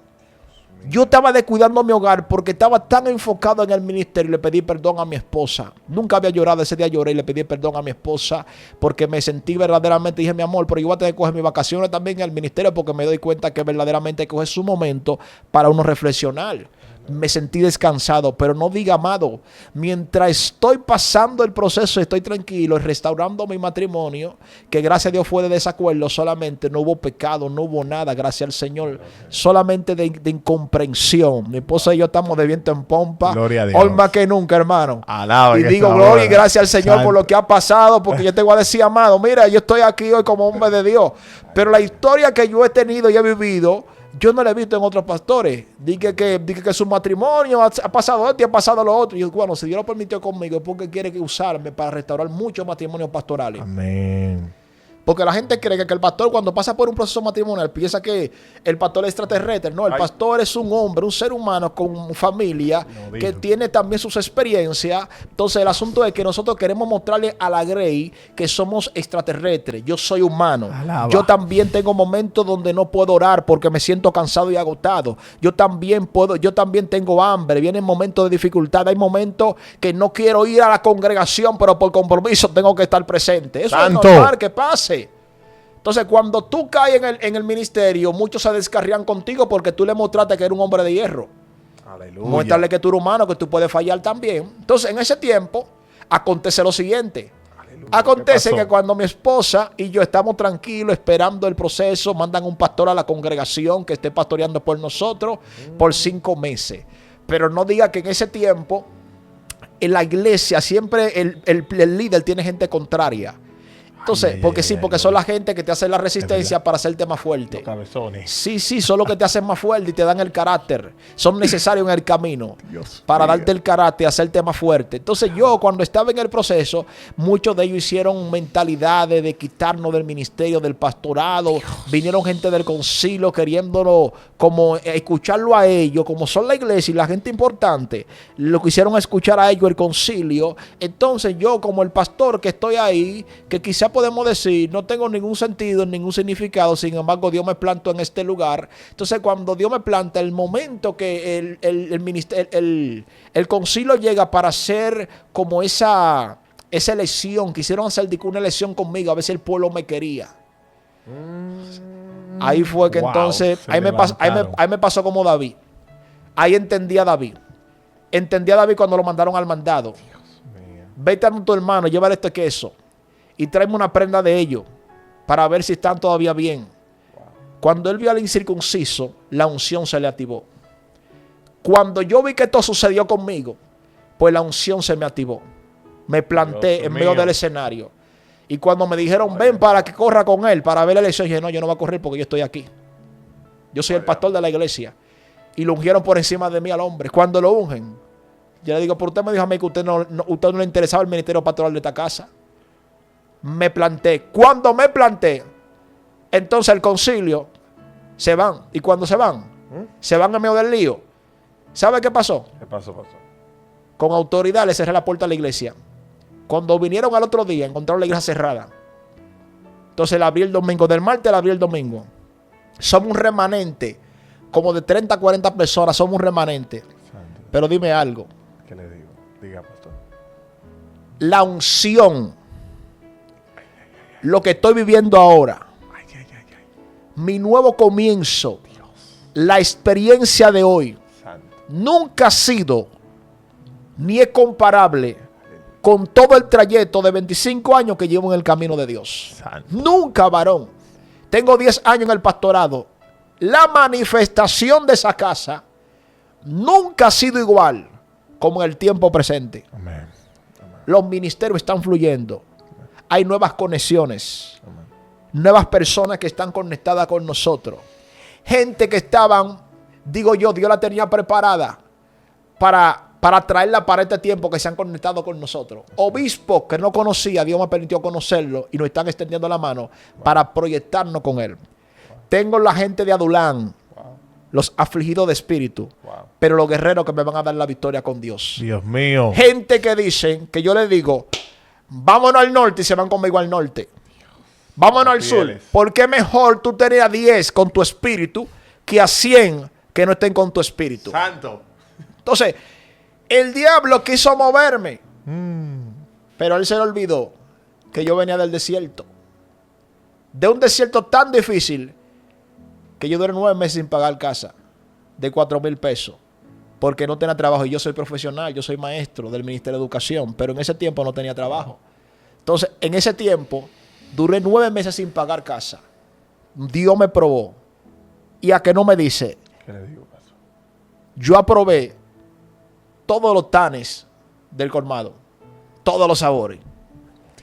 [SPEAKER 1] Yo estaba descuidando mi hogar porque estaba tan enfocado en el ministerio y le pedí perdón a mi esposa. Nunca había llorado, ese día lloré y le pedí perdón a mi esposa porque me sentí verdaderamente, dije: mi amor, pero yo voy a tener que coger mis vacaciones también en el ministerio porque me doy cuenta que verdaderamente hay que coger su momento para uno reflexionar. Me sentí descansado, pero no diga, amado, mientras estoy pasando el proceso, estoy tranquilo y restaurando mi matrimonio, que gracias a Dios fue de desacuerdo solamente, no hubo pecado, no hubo nada, gracias al Señor, solamente de incomprensión. Mi esposa y yo estamos de viento en pompa, hoy más que nunca, hermano. Alaba, y digo gloria y gracias al Señor Santo por lo que ha pasado, porque yo te voy a decir, amado, mira, yo estoy aquí hoy como hombre de Dios, pero la historia que yo he tenido y he vivido, yo no la he visto en otros pastores. Dije que su matrimonio ha pasado esto y ha pasado lo otro. Y yo, bueno, si Dios lo permitió conmigo es porque quiere usarme para restaurar muchos matrimonios pastorales. Amén. Porque la gente cree que el pastor, cuando pasa por un proceso matrimonial, piensa que el pastor es extraterrestre. No, el pastor es un hombre, un ser humano con familia, que tiene también sus experiencias. Entonces el asunto es que nosotros queremos mostrarle a la Grey que somos extraterrestres. Yo soy humano. Alaba. Yo también tengo momentos donde no puedo orar porque me siento cansado y agotado. Yo también tengo hambre. Vienen momentos de dificultad. Hay momentos que no quiero ir a la congregación, pero por compromiso tengo que estar presente. Eso Santo. Es normal que pase. Entonces, cuando tú caes en el ministerio, muchos se descarrían contigo porque tú le mostraste que eres un hombre de hierro. Aleluya. Mostrarle que tú eres humano, que tú puedes fallar también. Entonces, en ese tiempo, Acontece lo siguiente.
[SPEAKER 2] Aleluya,
[SPEAKER 1] Acontece
[SPEAKER 2] ¿qué pasó?
[SPEAKER 1] que cuando mi esposa y yo estamos tranquilos esperando el proceso, mandan un pastor a la congregación que esté pastoreando por nosotros por 5 meses. Pero no diga que en ese tiempo en la iglesia siempre el líder tiene gente contraria. Entonces, porque sí, porque son la gente que te hace la resistencia para hacerte más fuerte.
[SPEAKER 2] Los cabezones.
[SPEAKER 1] Sí, son los que te hacen más fuerte y te dan el carácter. Son necesarios en el camino
[SPEAKER 2] Dios
[SPEAKER 1] para
[SPEAKER 2] mío.
[SPEAKER 1] darte el carácter y hacerte más fuerte. Entonces yo, cuando estaba en el proceso, muchos de ellos hicieron mentalidades de quitarnos del ministerio, del pastorado. Vinieron gente del concilio queriéndolo como escucharlo a ellos, como son la iglesia y la gente importante. Lo quisieron escuchar a ellos el concilio. Entonces yo, como el pastor que estoy ahí, que quizá podemos decir, no tengo ningún sentido, ningún significado, sin embargo Dios me plantó en este lugar. Entonces cuando Dios me planta, el momento que el concilio llega para hacer como esa elección, quisieron hacer una elección conmigo, a ver si el pueblo me quería. Ahí fue que
[SPEAKER 2] Wow,
[SPEAKER 1] entonces,
[SPEAKER 2] se
[SPEAKER 1] ahí
[SPEAKER 2] levantaron.
[SPEAKER 1] me pasó como David. Ahí entendí a David. Entendí a David cuando lo mandaron al mandado.
[SPEAKER 2] Mío.
[SPEAKER 1] Vete a tu hermano, llévale este queso y tráeme una prenda de ellos para ver si están todavía bien. Cuando él vio al incircunciso, la unción se le activó. Cuando yo vi que esto sucedió conmigo, pues la unción se me activó. Me planté
[SPEAKER 2] Dios
[SPEAKER 1] en medio
[SPEAKER 2] mío.
[SPEAKER 1] del escenario. Y cuando me dijeron, ven para que corra con él, para ver la elección, dije, no, yo no voy a correr porque yo estoy aquí. Yo soy el pastor de la iglesia. Y lo ungieron por encima de mí al hombre. Cuando lo ungen, yo le digo, pero usted me dijo a mí que usted no le interesaba el ministerio pastoral de esta casa. Me planté. Cuando me planté, entonces el concilio se van. Y cuando se van en medio del lío. ¿Sabe qué pasó?
[SPEAKER 2] ¿Qué pasó?
[SPEAKER 1] Con autoridad le cerré la puerta a la iglesia. Cuando vinieron al otro día, encontraron la iglesia cerrada. Entonces la abrí el domingo. Del martes la abrí el domingo. Somos un remanente. Como de 30 a 40 personas somos un remanente.
[SPEAKER 2] Santo.
[SPEAKER 1] Pero dime algo.
[SPEAKER 2] ¿Qué le digo? Diga, pastor.
[SPEAKER 1] La unción. Lo que estoy viviendo ahora.
[SPEAKER 2] Ay, ay, ay, ay.
[SPEAKER 1] Mi nuevo comienzo. La experiencia de hoy.
[SPEAKER 2] Santo.
[SPEAKER 1] Nunca ha sido ni es comparable con todo el trayecto de 25 años que llevo en el camino de Dios.
[SPEAKER 2] Santo.
[SPEAKER 1] Nunca, varón. Tengo 10 años en el pastorado. La manifestación de esa casa nunca ha sido igual como en el tiempo presente.
[SPEAKER 2] Amén.
[SPEAKER 1] Los ministerios están fluyendo. Hay nuevas conexiones.
[SPEAKER 2] Amén.
[SPEAKER 1] Nuevas personas que están conectadas con nosotros. Gente que estaban, digo yo, Dios la tenía preparada para traerla para este tiempo, que se han conectado con nosotros. Obispos que no conocía, Dios me permitió conocerlo y nos están extendiendo la mano para proyectarnos con él. Tengo la gente de Adulán,
[SPEAKER 2] Wow.
[SPEAKER 1] los afligidos de espíritu,
[SPEAKER 2] Wow.
[SPEAKER 1] pero los guerreros que me van a dar la victoria con Dios.
[SPEAKER 2] Dios mío.
[SPEAKER 1] Gente que dicen, que yo les digo, vámonos al norte y se van conmigo al norte. Vámonos al sur.
[SPEAKER 2] Fieles.
[SPEAKER 1] Porque es mejor tú tener a 10 con tu espíritu que a 100 que no estén con tu espíritu.
[SPEAKER 2] Santo.
[SPEAKER 1] Entonces, el diablo quiso moverme, pero él se le olvidó que yo venía del desierto. De un desierto tan difícil que yo duré 9 meses sin pagar casa de 4,000 pesos. Porque no tenía trabajo. Y yo soy profesional, yo soy maestro del Ministerio de Educación, pero en ese tiempo no tenía trabajo. Entonces, en ese tiempo, duré 9 meses sin pagar casa. Dios me probó. Y a que no me dice,
[SPEAKER 2] ¿Qué le digo, pastor?
[SPEAKER 1] yo aprobé todos los tanes del colmado. Todos los sabores.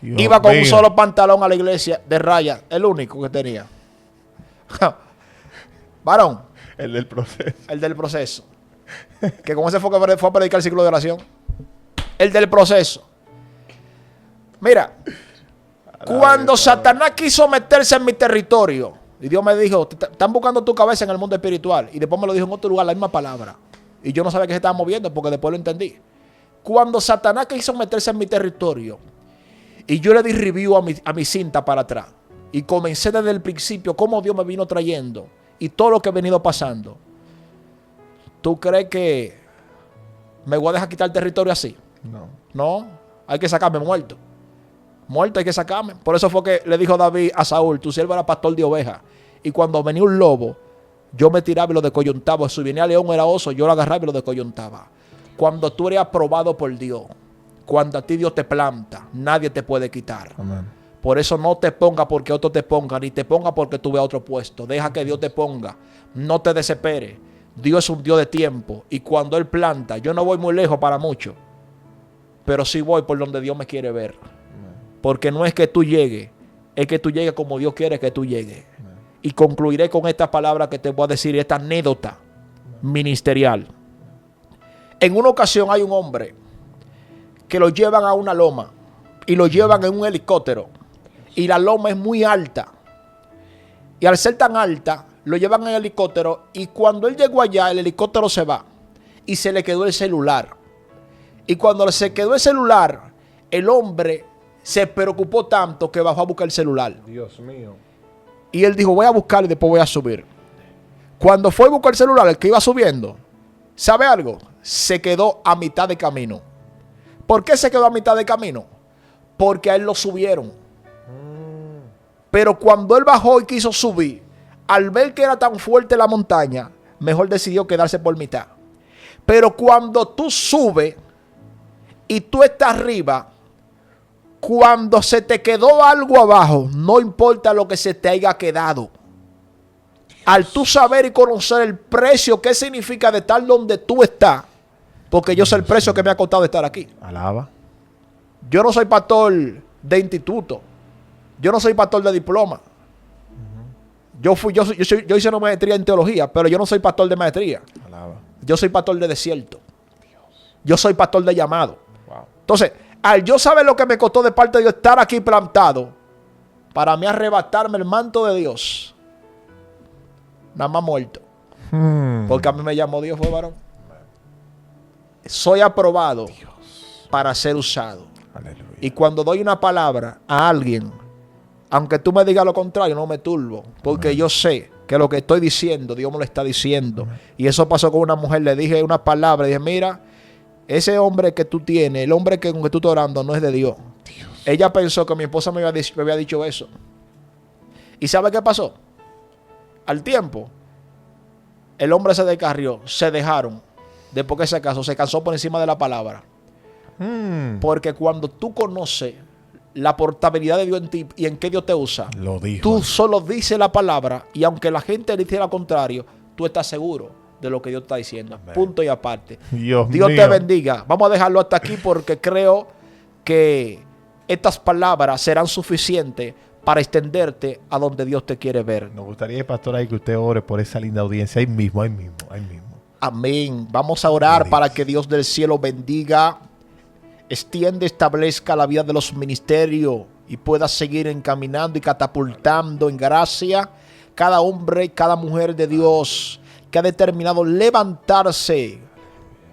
[SPEAKER 2] Dios
[SPEAKER 1] Iba con un
[SPEAKER 2] mío.
[SPEAKER 1] solo pantalón a la iglesia de raya. El único que tenía. Varón,
[SPEAKER 2] El del proceso.
[SPEAKER 1] el del proceso. Que con ese fue que fue a predicar el ciclo de oración. El del proceso. Mira, cuando Satanás quiso meterse en mi territorio, y Dios me dijo, están buscando tu cabeza en el mundo espiritual. Y después me lo dijo en otro lugar, la misma palabra. Y yo no sabía que se estaba moviendo porque después lo entendí. Cuando Satanás quiso meterse en mi territorio, y yo le di review a mi cinta para atrás, y comencé desde el principio cómo Dios me vino trayendo, y todo lo que he venido pasando. ¿Tú crees que me voy a dejar quitar el territorio así?
[SPEAKER 2] No.
[SPEAKER 1] No, hay que sacarme muerto. Muerto hay que sacarme. Por eso fue que le dijo David a Saúl, tu siervo era pastor de ovejas. Y cuando venía un lobo, yo me tiraba y lo descoyuntaba. Si venía león o era oso, yo lo agarraba y lo descoyuntaba. Cuando tú eres aprobado por Dios, Cuando a ti Dios te planta, nadie te puede quitar.
[SPEAKER 2] Amén.
[SPEAKER 1] Por eso no te ponga porque otro te ponga, ni te ponga porque tú veas otro puesto. Deja que Dios te ponga. No te desesperes. Dios es un Dios de tiempo. Y cuando Él planta, yo no voy muy lejos para mucho, pero sí voy por donde Dios me quiere ver. Porque no es que tú llegues, es que tú llegues como Dios quiere que tú llegues. Y concluiré con esta palabra que te voy a decir, esta anécdota ministerial. En una ocasión hay un hombre que lo llevan a una loma y lo llevan en un helicóptero. Y la loma es muy alta. Y al ser tan alta, lo llevan en el helicóptero. Y cuando él llegó allá, el helicóptero se va. Y se le quedó el celular. Y cuando se quedó el celular, el hombre se preocupó tanto que bajó a buscar el celular.
[SPEAKER 2] Dios mío.
[SPEAKER 1] Y él dijo, voy a buscarlo y después voy a subir. Cuando fue a buscar el celular, el que iba subiendo, ¿sabe algo? Se quedó a mitad de camino. ¿Por qué se quedó a mitad de camino? Porque a él lo subieron. Pero cuando él bajó y quiso subir, al ver que era tan fuerte la montaña, mejor decidió quedarse por mitad. Pero cuando tú subes y tú estás arriba, cuando se te quedó algo abajo, no importa lo que se te haya quedado. Al tú saber y conocer el precio, qué significa de estar donde tú estás, porque yo sé el precio que me ha costado estar aquí.
[SPEAKER 2] Alaba.
[SPEAKER 1] Yo no soy pastor de instituto. Yo no soy pastor de diploma. Yo hice una maestría en teología, pero yo no soy pastor de maestría.
[SPEAKER 2] Alaba.
[SPEAKER 1] Yo soy pastor de desierto. Yo soy pastor de llamado.
[SPEAKER 2] Wow.
[SPEAKER 1] Entonces, al yo saber lo que me costó de parte de Dios estar aquí plantado, para mí arrebatarme el manto de Dios, nada más muerto. Porque a mí me llamó Dios, fue varón. Soy aprobado para ser usado.
[SPEAKER 2] Aleluya.
[SPEAKER 1] Y cuando doy una palabra a alguien, aunque tú me digas lo contrario, no me turbo. Porque yo sé que lo que estoy diciendo, Dios me lo está diciendo. Y eso pasó con una mujer. Le dije una palabra. Dije, mira, ese hombre que tú tienes, el hombre con que tú estás orando, no es de Dios. Ella pensó que mi esposa me había dicho eso. ¿Y sabe qué pasó? Al tiempo, el hombre se descarrió, se dejaron. Después que se casó, se cansó por encima de la palabra. Porque cuando tú conoces la portabilidad de Dios en ti y en qué Dios te usa,
[SPEAKER 2] Lo dijo.
[SPEAKER 1] tú solo dices la palabra y aunque la gente le dice lo contrario, tú estás seguro de lo que Dios está diciendo.
[SPEAKER 2] Amén.
[SPEAKER 1] Punto y aparte.
[SPEAKER 2] Dios
[SPEAKER 1] Dios
[SPEAKER 2] mío.
[SPEAKER 1] te bendiga. Vamos a dejarlo hasta aquí porque creo que estas palabras serán suficientes para extenderte a donde Dios te quiere ver.
[SPEAKER 2] Nos gustaría, pastor, ahí que usted ore por esa linda audiencia. Ahí mismo.
[SPEAKER 1] Amén. Vamos a orar
[SPEAKER 2] Gloria.
[SPEAKER 1] para que Dios del cielo bendiga, extiende, establezca la vida de los ministerios y pueda seguir encaminando y catapultando en gracia cada hombre y cada mujer de Dios que ha determinado levantarse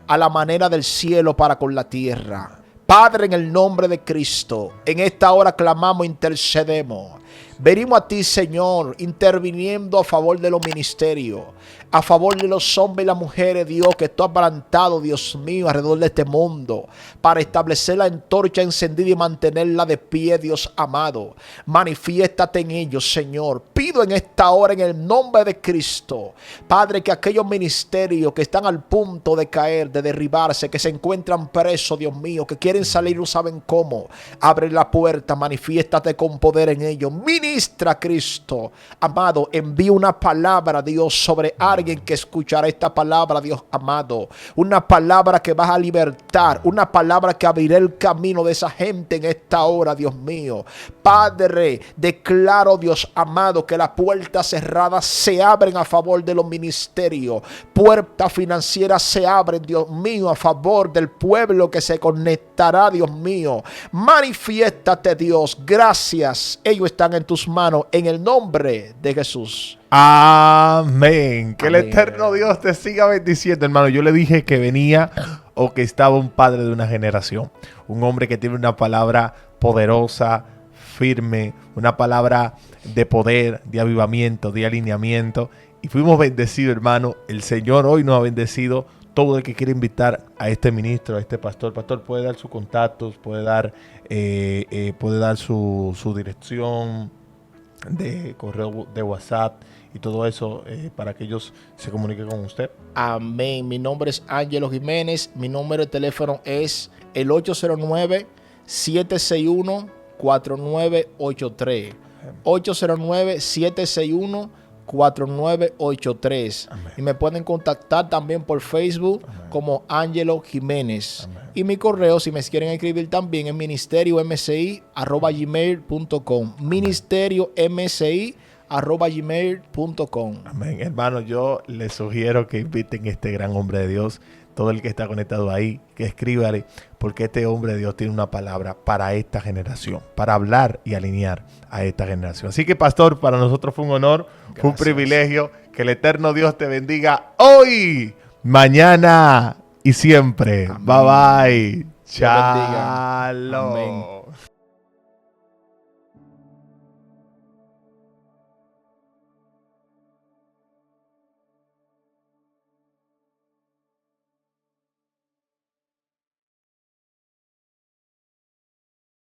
[SPEAKER 1] a la manera del cielo para con la tierra. Padre, en el nombre de Cristo, en esta hora clamamos, intercedemos. Venimos a ti, Señor, interviniendo a favor de los ministerios, a favor de los hombres y las mujeres, Dios, que tú has plantado, Dios mío, alrededor de este mundo, para establecer la antorcha encendida y mantenerla de pie, Dios amado. Manifiéstate en ellos, Señor. Pido en esta hora, en el nombre de Cristo, Padre, que aquellos ministerios que están al punto de caer, de derribarse, que se encuentran presos, Dios mío, que quieren salir, no saben cómo, abre la puerta, manifiéstate con poder en ellos. Ministra, Cristo amado, envía una palabra, Dios, sobre alguien que escuchará esta palabra, Dios amado, una palabra que vas a libertar, una palabra que abrirá el camino de esa gente en esta hora, Dios mío. Padre, declaro, Dios amado, que las puertas cerradas se abren a favor de los ministerios, puertas financieras se abren, Dios mío, a favor del pueblo que se conectará, Dios mío. Manifiéstate, Dios, gracias, ellos están en tus manos, en el nombre de Jesús.
[SPEAKER 2] Amén. Que el
[SPEAKER 1] Amén.
[SPEAKER 2] eterno Dios te siga bendiciendo, hermano. Yo le dije que venía o que estaba un padre de una generación. Un hombre que tiene una palabra poderosa, firme, una palabra de poder, de avivamiento, de alineamiento. Y fuimos bendecidos, hermano. El Señor hoy nos ha bendecido. Todo el que quiere invitar a este ministro, a este pastor. Pastor, puede dar sus contactos, puede dar su dirección. de correo de WhatsApp y todo eso para que ellos se comuniquen con usted.
[SPEAKER 1] Amén. Mi nombre es Ángelo Jiménez. Mi número de teléfono es el 809-761-4983. 809-761-4983.
[SPEAKER 2] Amén.
[SPEAKER 1] Y me pueden contactar también por Facebook
[SPEAKER 2] Amén.
[SPEAKER 1] como Ángelo Jiménez.
[SPEAKER 2] Amén.
[SPEAKER 1] Y mi correo, si me quieren escribir también, es ministeriomsi@gmail.com. ministeriomsi@gmail.com.
[SPEAKER 2] Amén. Hermano, yo les sugiero que inviten a este gran hombre de Dios, todo el que está conectado ahí, que escríbale, porque este hombre de Dios tiene una palabra para esta generación, para hablar y alinear a esta generación. Así que, pastor, para nosotros fue un honor, fue un privilegio. Que el eterno Dios te bendiga hoy, mañana y siempre.
[SPEAKER 1] Amén.
[SPEAKER 2] Bye bye.
[SPEAKER 1] Dios bendiga.
[SPEAKER 2] Shalom.
[SPEAKER 1] Amén.